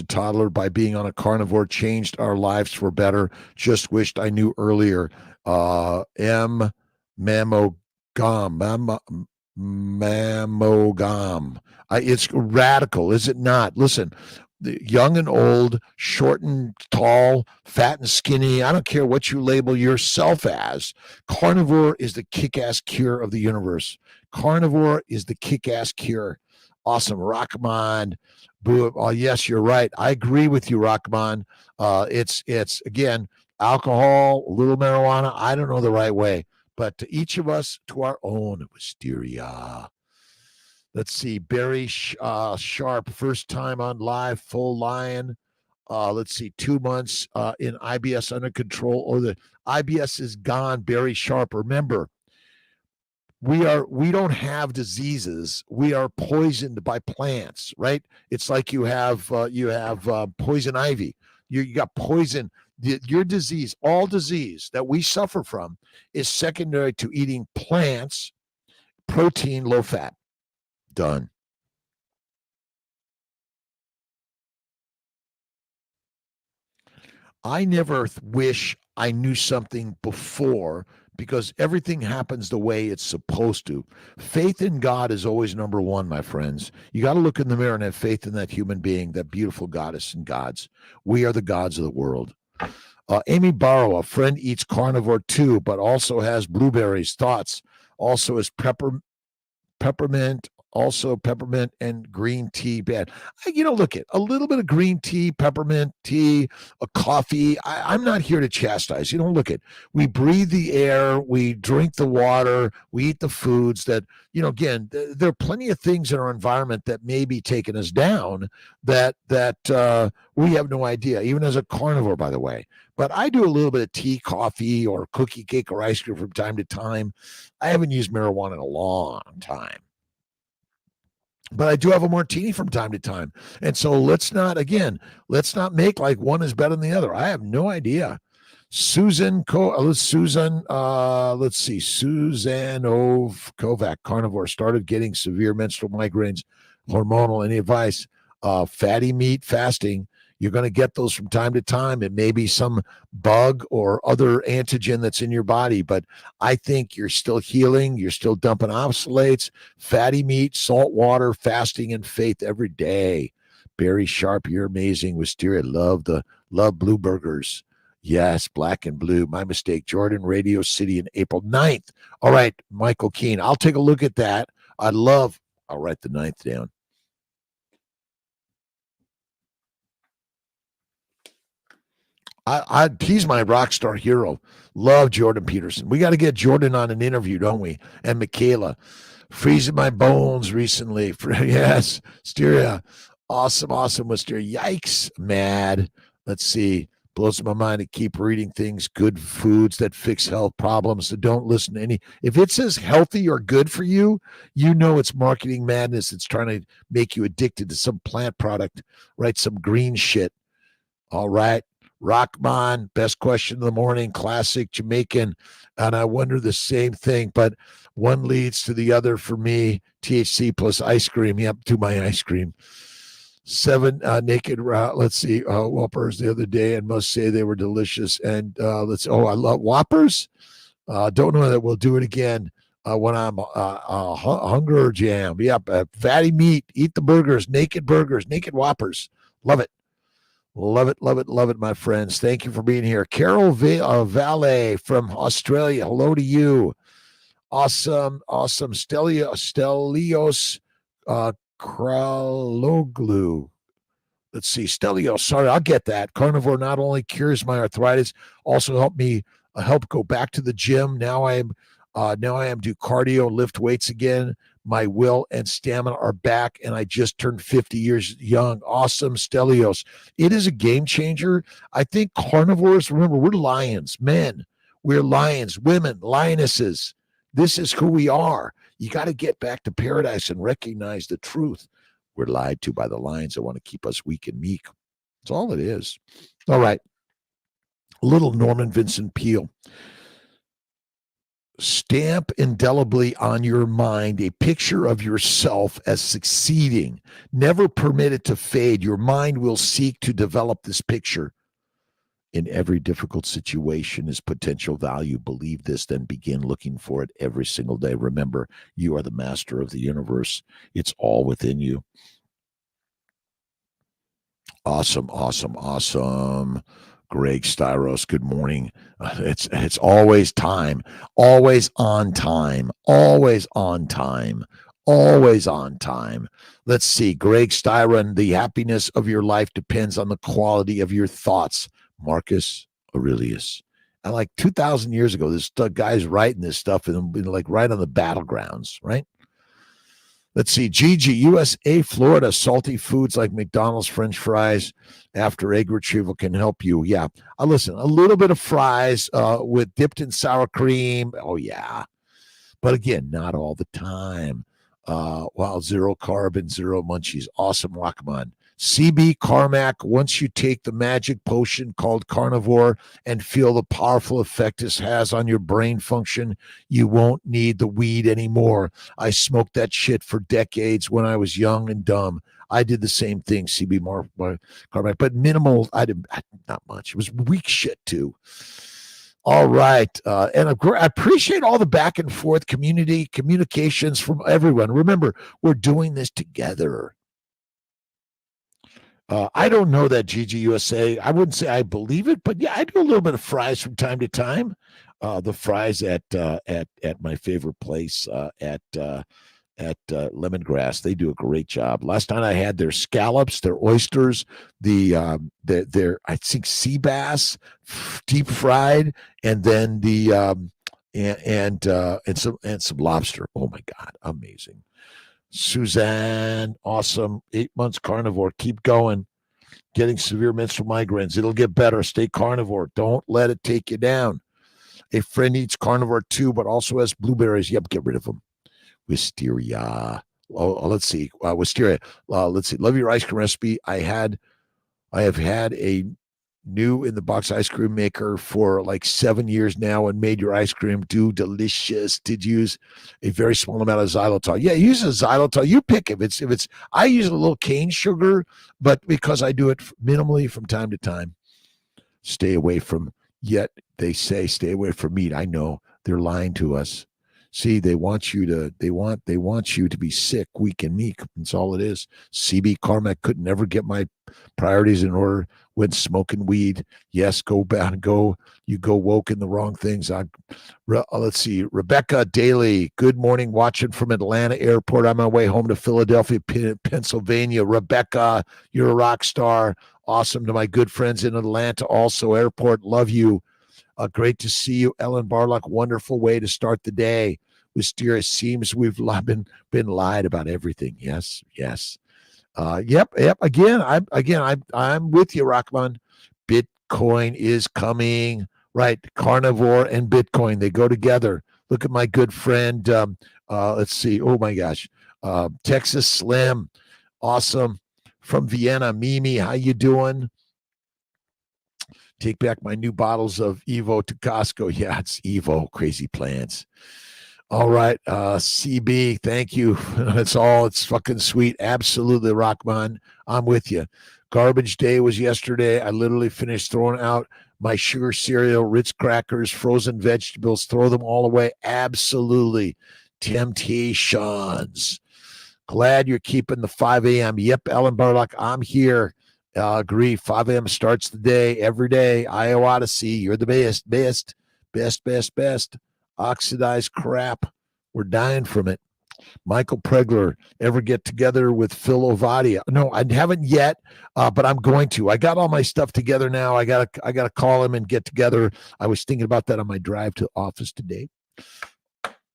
Speaker 1: toddler by being on a carnivore, changed our lives for better. Just wished I knew earlier. M. Mammogam. Mammogam. It's radical, is it not? Listen, young and old, short and tall, fat and skinny. I don't care what you label yourself as. Carnivore is the kick-ass cure of the universe. Carnivore is the kick-ass cure. Awesome. Rahman. Oh, yes, you're right. I agree with you, Rahman. It's again, alcohol, a little marijuana. I don't know the right way, but to each of us, to our own wisteria. Let's see. Barry Sharp, first time on live, full lion. Let's see, 2 months in IBS under control. Oh, the IBS is gone. Barry Sharp. Remember, we don't have diseases. We are poisoned by plants, right? It's like you have poison ivy. You got poison. Your disease, all disease that we suffer from, is secondary to eating plants, protein, low fat. Done. I never wish I knew something before, because everything happens the way it's supposed to. Faith in God is always number one, my friends. You got to look in the mirror and have faith in that human being, that beautiful goddess and gods. We are the gods of the world. Amy Barrow, a friend eats carnivore too, but also has blueberries. Thoughts. Also is peppermint, also peppermint and green tea bad. Look at a little bit of green tea, peppermint tea, a coffee. I'm not here to chastise. Look at, we breathe the air, we drink the water, we eat the foods that, again, there are plenty of things in our environment that may be taking us down that we have no idea, even as a carnivore, by the way. But I do a little bit of tea, coffee, or cookie, cake, or ice cream from time to time. I haven't used marijuana in a long time, but I do have a martini from time to time. And so let's not make like one is better than the other. I have no idea. Susan Suzanne Kovac, carnivore, started getting severe menstrual migraines, hormonal. Any advice? Fatty meat fasting. You're going to get those from time to time. It may be some bug or other antigen that's in your body, but I think you're still healing. You're still dumping oxalates, fatty meat, salt water, fasting, and faith every day. Barry Sharp, you're amazing. Wisteria, love blue burgers. Yes, black and blue. My mistake. Jordan, Radio City, in April 9th. All right, Michael Keene. I'll take a look at that. I'll write the 9th down. He's my rock star hero. Love Jordan Peterson. We got to get Jordan on an interview, don't we? And Michaela. Freezing my bones recently. Yes, Styria. Awesome Wisteria. Yikes, mad. Let's see. Blows my mind to keep reading things. Good foods that fix health problems. So don't listen to any. If it says healthy or good for you, it's marketing madness. It's trying to make you addicted to some plant product, right? Some green shit. All right. Rockman, best question of the morning, classic Jamaican. And I wonder the same thing, but one leads to the other for me. THC plus ice cream. Yep, to my ice cream. 7 naked, let's see, Whoppers the other day, and must say they were delicious. And I love Whoppers. Don't know that we'll do it again when I'm hunger jam. Yep, fatty meat. Eat the burgers, naked Whoppers. Love it. Love it, my friends. Thank you for being here. Carol Valet from Australia. Hello to you. Awesome. Stelios Kraloglu. Let's see. Stelios. Sorry, I'll get that. Carnivore not only cures my arthritis, also helped me help go back to the gym. Now I am do cardio, lift weights again. My will and stamina are back, and I just turned 50 years young. Awesome, Stelios. It is a game changer. I think carnivores, remember, we're lions, men. We're lions, women, lionesses. This is who we are. You got to get back to paradise and recognize the truth. We're lied to by the lions that want to keep us weak and meek. That's all it is. All right. Little Norman Vincent Peale. Stamp indelibly on your mind a picture of yourself as succeeding. Never permit it to fade. Your mind will seek to develop this picture. In every difficult situation is potential value. Believe this, then begin looking for it every single day. Remember, you are the master of the universe. It's all within you. Awesome, awesome, awesome. Greg Styros, good morning. It's always time, always on time, always on time, always on time. Let's see. Greg Styron, the happiness of your life depends on the quality of your thoughts. Marcus Aurelius. And like 2,000 years ago, this guy's writing this stuff and like right on the battlegrounds, right? Let's see. Gigi, USA, Florida. Salty foods like McDonald's French fries after egg retrieval can help you. Yeah. Listen, a little bit of fries with dipped in sour cream. Oh, yeah. But again, not all the time. Wow, zero carb and zero munchies. Awesome, Rockman. CB Carmack, once you take the magic potion called carnivore and feel the powerful effect this has on your brain function, you won't need the weed anymore. I smoked that shit for decades when I was young and dumb. I did the same thing, CB Carmack, but minimal. I did not much. It was weak shit too. All right. And I appreciate all the back and forth communications from everyone. Remember, we're doing this together. I don't know that GGUSA. I wouldn't say I believe it, but yeah, I do a little bit of fries from time to time. The fries at my favorite place at Lemongrass, they do a great job. Last night I had their scallops, their oysters, their I think sea bass, deep fried, and then and some lobster. Oh my God, amazing. Suzanne, awesome. 8 months carnivore. Keep going. Getting severe menstrual migraines. It'll get better. Stay carnivore. Don't let it take you down. A friend eats carnivore too, but also has blueberries. Yep, get rid of them. Wisteria. Let's see. Wisteria. Let's see. Love your ice cream recipe. I have had a new in the box ice cream maker for like 7 years now and made your ice cream do delicious. Did use a very small amount of xylitol. Yeah, use a xylitol. You pick if it's I use a little cane sugar, but because I do it minimally from time to time. Stay away from, yet they say stay away from meat. I know they're lying to us. See, they want you to be sick, weak, and meek. That's all it is. CB Carmack could never get my priorities in order when smoking weed. Yes, go back, you go woke in the wrong things. Let's see. Rebecca Daly, good morning, watching from Atlanta airport. I'm on my way home to Philadelphia, Pennsylvania. Rebecca, you're a rock star. Awesome. To my good friends in Atlanta, also airport. Love you. Great to see you, Ellen Barlock. Wonderful way to start the day. Wisteria, seems we've been lied about everything. Yes. Yep. Again, I'm with you, Rockman. Bitcoin is coming. Right, carnivore and Bitcoin, they go together. Look at my good friend. Let's see. Oh my gosh, Texas Slim, awesome, from Vienna. Mimi, how you doing? Take back my new bottles of Evo to Costco. Yeah, it's Evo. Crazy plans. All right, CB, thank you. It's fucking sweet. Absolutely, Rockman. I'm with you. Garbage day was yesterday. I literally finished throwing out my sugar cereal, Ritz crackers, frozen vegetables, throw them all away. Absolutely. Temptations. Glad you're keeping the 5 a.m. Yep, Ellen Barlock, I'm here. Agree. 5 a.m. starts the day every day. Iowa Odyssey, you're the best. Oxidized crap. We're dying from it. Michael Pregler, ever get together with Phil Ovadia? No, I haven't yet, but I'm going to. I got all my stuff together now. I gotta call him and get together. I was thinking about that on my drive to office today.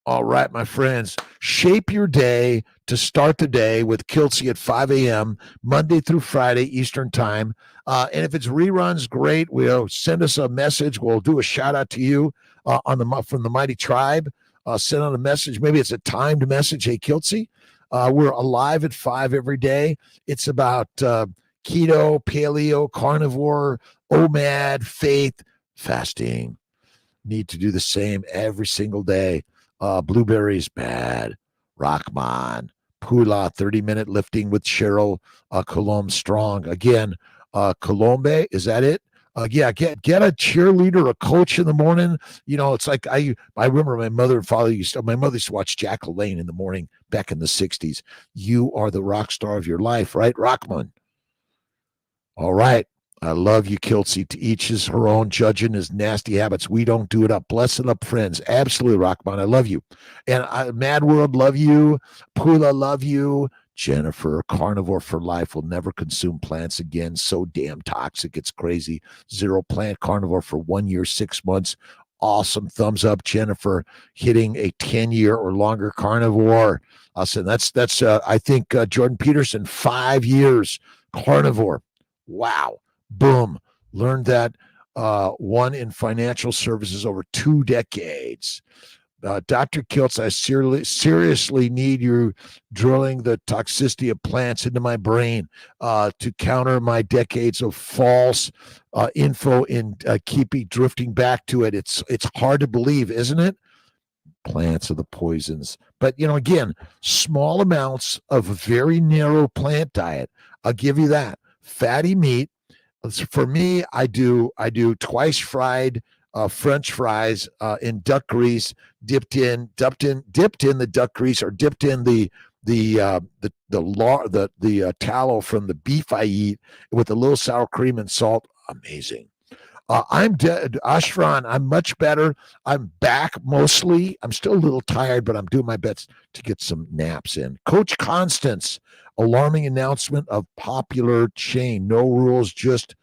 Speaker 1: All right, my friends, shape your day to start the day with Kiltz at 5 a.m. Monday through Friday Eastern time. And if it's reruns, great. We'll send us a message. We'll do a shout out to you from the Mighty Tribe. Send out a message. Maybe it's a timed message. Hey, Kiltz, we're alive at 5 every day. It's about keto, paleo, carnivore, OMAD, faith, fasting. Need to do the same every single day. Blueberries, bad. Rockman, Pula, 30-minute lifting with Cheryl Colombe Strong. Again, Colombe, is that it? Yeah, get a cheerleader, a coach in the morning. You know, it's like I remember my mother and father my mother used to watch Jack LaLanne in the morning back in the 60s. You are the rock star of your life, right? Rockman. All right. I love you, Kiltz. To each his her own, judging his nasty habits. We don't do it up. Bless it up, friends. Absolutely, Rockman. I love you. And Mad World, love you. Pula, love you. Jennifer, carnivore for life, will never consume plants again. So damn toxic. It's crazy. Zero plant carnivore for 1 year, 6 months. Awesome. Thumbs up, Jennifer, hitting a 10-year or longer carnivore. So that's I think Jordan Peterson, 5 years carnivore. Wow. Boom. Learned that one in financial services over 2 decades. Dr. Kiltz, I seriously need you drilling the toxicity of plants into my brain to counter my decades of false info and keeping drifting back to it. It's hard to believe, isn't it? Plants are the poisons. But, again, small amounts of a very narrow plant diet. I'll give you that. Fatty meat. For me, I do twice fried French fries in duck grease, dipped in the duck grease, or dipped in the tallow from the beef I eat with a little sour cream and salt. Amazing. I'm dead, Ashran. I'm much better. I'm back mostly. I'm still a little tired, but I'm doing my best to get some naps in. Coach Constance, alarming announcement of popular chain. No rules, just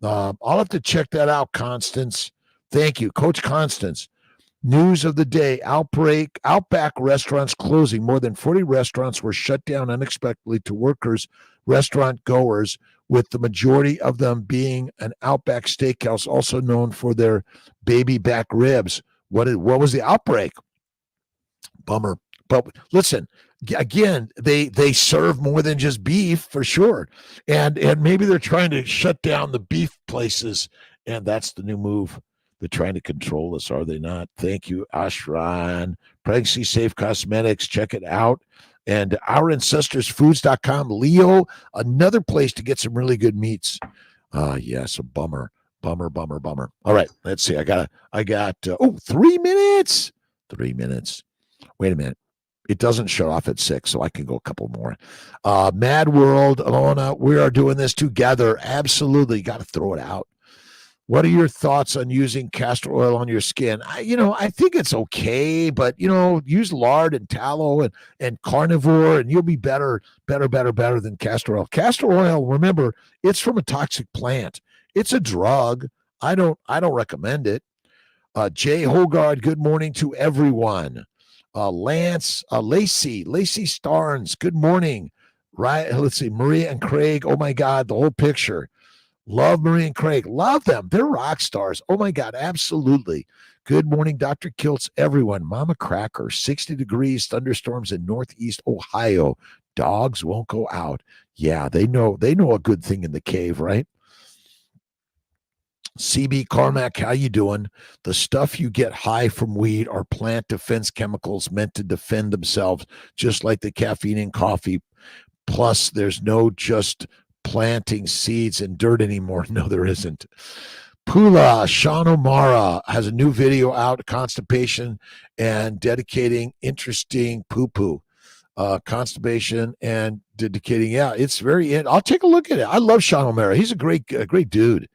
Speaker 1: I'll have to check that out, Constance. Thank you, Coach Constance. News of the day: Outback restaurants closing. More than 40 restaurants were shut down unexpectedly to workers, restaurant goers, with the majority of them being an Outback Steakhouse, also known for their baby back ribs. What was the outbreak? Bummer. But listen, again, they serve more than just beef for sure. And maybe they're trying to shut down the beef places, and that's the new move. They're trying to control us, are they not? Thank you, Ashran. Pregnancy Safe Cosmetics, check it out. And ourancestorsfoods.com. Leo, another place to get some really good meats. Yes, a bummer. Bummer. All right, let's see. I got 3 minutes. 3 minutes. Wait a minute. It doesn't shut off at 6, so I can go a couple more. Mad World, Alona, we are doing this together. Absolutely. Got to throw it out. What are your thoughts on using castor oil on your skin? I think it's okay, but, use lard and tallow and carnivore, and you'll be better than castor oil. Castor oil, remember, it's from a toxic plant. It's a drug. I don't recommend it. Jay Hogard, good morning to everyone. Lance, Lacey Starnes, good morning. Right, let's see, Maria and Craig. Oh my God, the whole picture. Love Marie and Craig. Love them. They're rock stars. Oh, my God. Absolutely. Good morning, Dr. Kiltz, everyone. Mama Cracker, 60 degrees, thunderstorms in Northeast Ohio. Dogs won't go out. Yeah, they know a good thing in the cave, right? CB Carmack, how you doing? The stuff you get high from weed are plant defense chemicals meant to defend themselves, just like the caffeine in coffee. Plus, there's no just planting seeds in dirt anymore. No, there isn't. Pula, Sean O'Mara has a new video out, constipation and dedicating interesting poo-poo. Constipation and dedicating. Yeah, it's I'll take a look at it. I love Sean O'Mara. He's a great dude.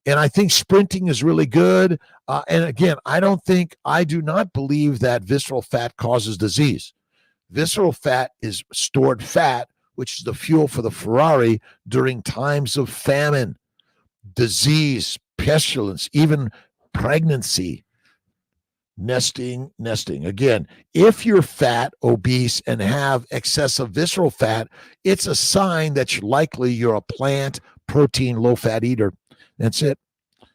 Speaker 1: And I think sprinting is really good. And again, I do not believe that visceral fat causes disease. Visceral fat is stored fat, which is the fuel for the Ferrari during times of famine, disease, pestilence, even pregnancy. Nesting. Again, if you're fat, obese, and have excessive visceral fat, it's a sign that you're a plant protein, low fat eater. That's it.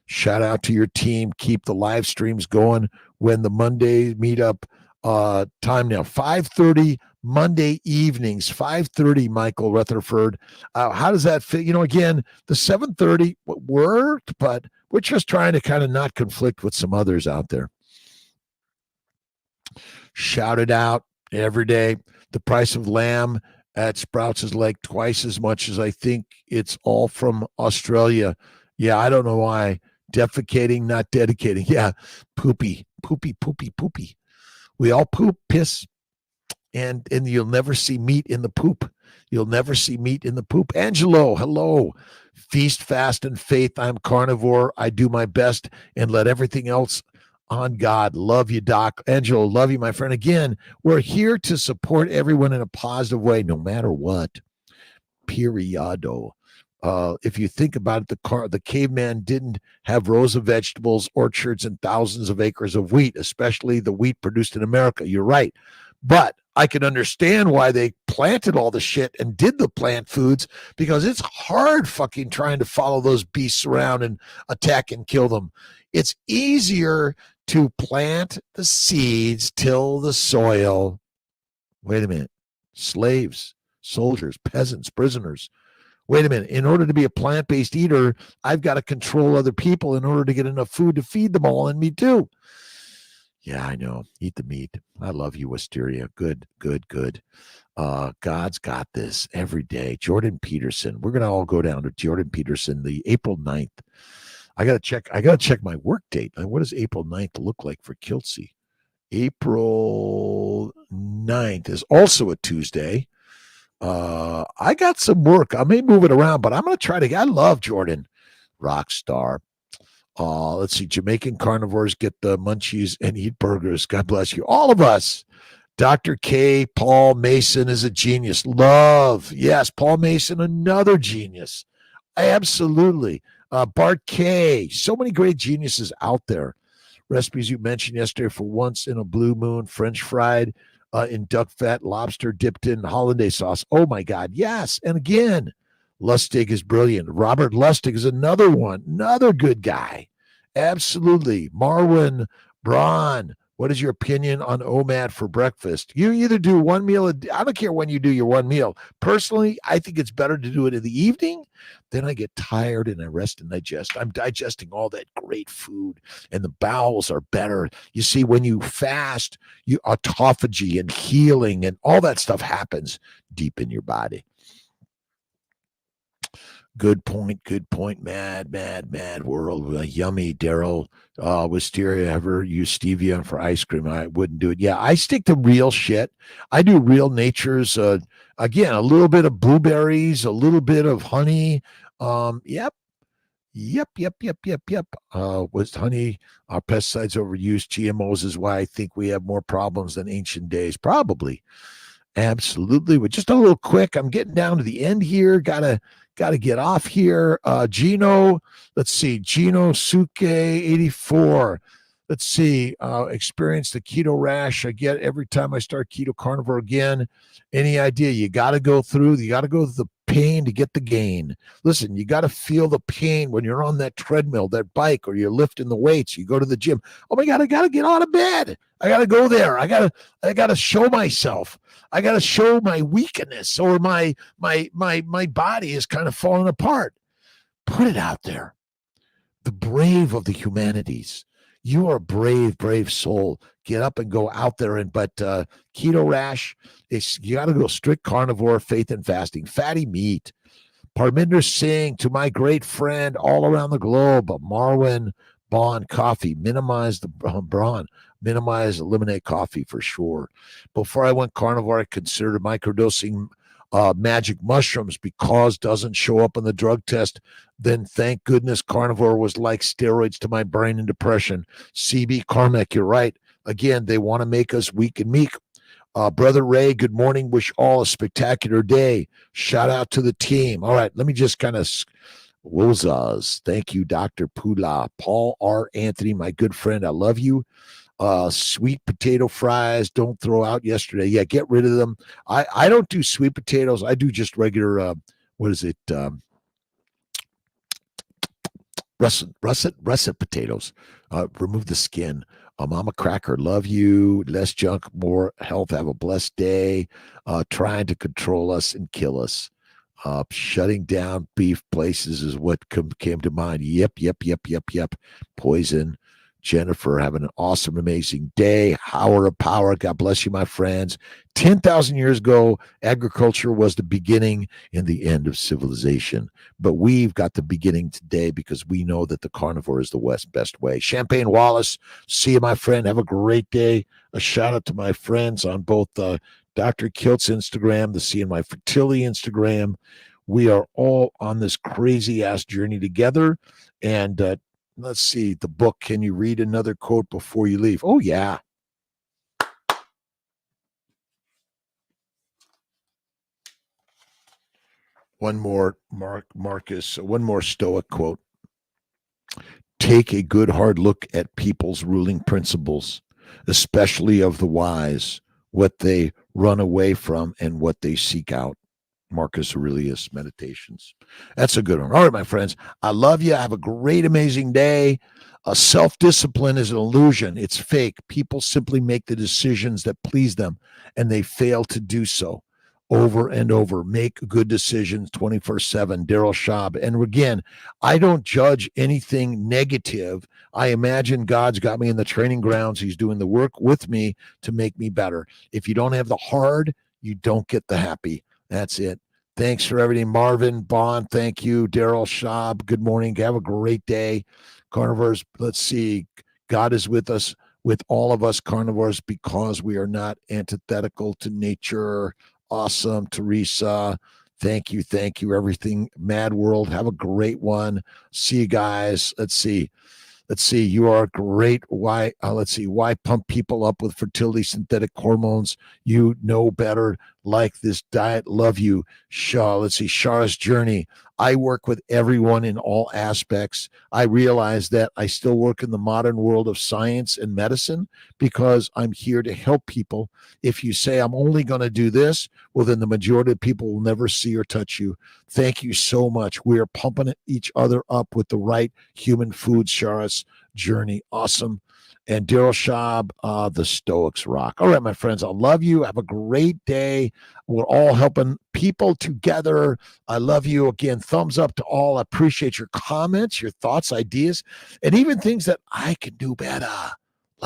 Speaker 1: Shout out to your team. Keep the live streams going when the Monday meetup time now. 5:30 Monday evenings, 5:30, Michael Rutherford. How does that fit? Again, the 7:30 worked, but we're just trying to kind of not conflict with some others out there. Shout it out every day. The price of lamb at Sprouts is like twice as much as I think it's all from Australia. Yeah, I don't know why. Defecating, not dedicating. Yeah, poopy. We all poop, piss, and you'll never see meat in the poop. Angelo, hello. Feast, fast, and faith. I'm carnivore. I do my best and let everything else on God. Love you, Doc. Angelo, love you, my friend. Again, we're here to support everyone in a positive way, no matter what. Periodo. If you think about it, the caveman didn't have rows of vegetables, orchards, and thousands of acres of wheat, especially the wheat produced in America. You're right. But I can understand why they planted all the shit and did the plant foods, because it's hard fucking trying to follow those beasts around and attack and kill them. It's easier to plant the seeds, till the soil. Wait a minute. Slaves, soldiers, peasants, prisoners. Wait a minute. In order to be a plant-based eater, I've got to control other people in order to get enough food to feed them all, and me too. Yeah, I know. Eat the meat. I love you, Wisteria. Good. God's got this every day. Jordan Peterson. We're going to all go down to Jordan Peterson, the April 9th. I got to check my work date. What does April 9th look like for kiltz? April 9th is also a Tuesday. I got some work. I may move it around, but I'm going to try to. I love Jordan. Rock star. Let's see. Jamaican carnivores get the munchies and eat burgers. God bless you. All of us. Dr. K. Paul Mason is a genius. Love. Yes, Paul Mason, another genius. Absolutely. Bart K. So many great geniuses out there. Recipes you mentioned yesterday: for once in a blue moon, French fried in duck fat, lobster dipped in hollandaise sauce. Oh, my God. Yes. And again, Lustig is brilliant. Robert Lustig is another one. Another good guy. Absolutely. Marwin Braun. What is your opinion on OMAD for breakfast? You either do one meal. I don't care when you do your one meal. Personally, I think it's better to do it in the evening. Then I get tired and I rest and digest. I'm digesting all that great food and the bowels are better. You see, when you fast, autophagy and healing and all that stuff happens deep in your body. Good point. Mad world. Yummy, Daryl. Wisteria, ever use stevia for ice cream? I wouldn't do it. Yeah, I stick to real shit. I do Real Nature's. Again, a little bit of blueberries, a little bit of honey. Yep. Was honey, our pesticides overused, GMOs is why I think we have more problems than ancient days. Probably. Absolutely. But just a little quick. I'm getting down to the end here. Gotta get off here. Gino, let's see. Gino Suke 84. Let's see. Experience the keto rash I get every time I start keto carnivore again. Any idea? You got to go through the pain to get the gain. Listen, you got to feel the pain when you're on that treadmill, that bike, or you're lifting the weights. You go to the gym. Oh my God, I got to get out of bed. I got to go there. I got to show myself. I got to show my weakness, or my body is kind of falling apart. Put it out there. The brave of the humanities. You are a brave soul. Get up and go out there. But keto rash, you got to go strict carnivore, faith and fasting, fatty meat. Parminder Singh, to my great friend all around the globe, Marwin Bond coffee, minimize the brawn. Eliminate coffee for sure. Before I went carnivore, I considered microdosing magic mushrooms because doesn't show up on the drug test. Then thank goodness carnivore was like steroids to my brain and depression. CB Carmack, you're right. Again, they want to make us weak and meek. Brother Ray, good morning. Wish all a spectacular day. Shout out to the team. All right, let me just kind of Wozaz. Thank you, Dr. Pula. Paul R. Anthony, my good friend. I love you. Sweet potato fries, don't throw out yesterday. Yeah, get rid of them. I don't do sweet potatoes. I do just regular, what is it? Russet potatoes. Remove the skin. Mama Cracker, love you. Less junk, more health. Have a blessed day. Trying to control us and kill us. Shutting down beef places is what came to mind. Yep. Poison. Jennifer, having an awesome, amazing day. Hour of power. God bless you, my friends. 10,000 years ago, agriculture was the beginning and the end of civilization. But we've got the beginning today because we know that the carnivore is the best way. Champagne Wallace, see you, my friend. Have a great day. A shout out to my friends on both Dr. Kiltz Instagram, the Seeing My Fertility Instagram. We are all on this crazy ass journey together. And let's see the book. Can you read another quote before you leave? Oh, yeah. One more, Marcus, one more Stoic quote. Take a good hard look at people's ruling principles, especially of the wise, what they run away from and what they seek out. Marcus Aurelius Meditations. That's a good one. All right, my friends. I love you. Have a great, amazing day. Self-discipline is an illusion. It's fake. People simply make the decisions that please them, and they fail to do so over and over. Make good decisions 24/7. Daryl Schaub. And again, I don't judge anything negative. I imagine God's got me in the training grounds. He's doing the work with me to make me better. If you don't have the hard, you don't get the happy. That's it. Thanks for everything. Marvin Bond, thank you. Daryl Schaub, good morning. Have a great day. Carnivores, let's see. God is with us, with all of us carnivores, because we are not antithetical to nature. Awesome, Teresa. Thank you. Everything. Mad World, have a great one. See you guys. Let's see. You are great. Why pump people up with fertility synthetic hormones? You know better. Like this diet. Love you, Shaw. Let's see. Shara's journey. I work with everyone in all aspects. I realize that I still work in the modern world of science and medicine because I'm here to help people. If you say I'm only going to do this, well, then the majority of people will never see or touch you. Thank you so much. We are pumping each other up with the right human food. Shara's journey. Awesome. And Daryl Schaub, the Stoics rock. All right, my friends, I love you. Have a great day. We're all helping people together. I love you. Again, thumbs up to all. I appreciate your comments, your thoughts, ideas, and even things that I can do better.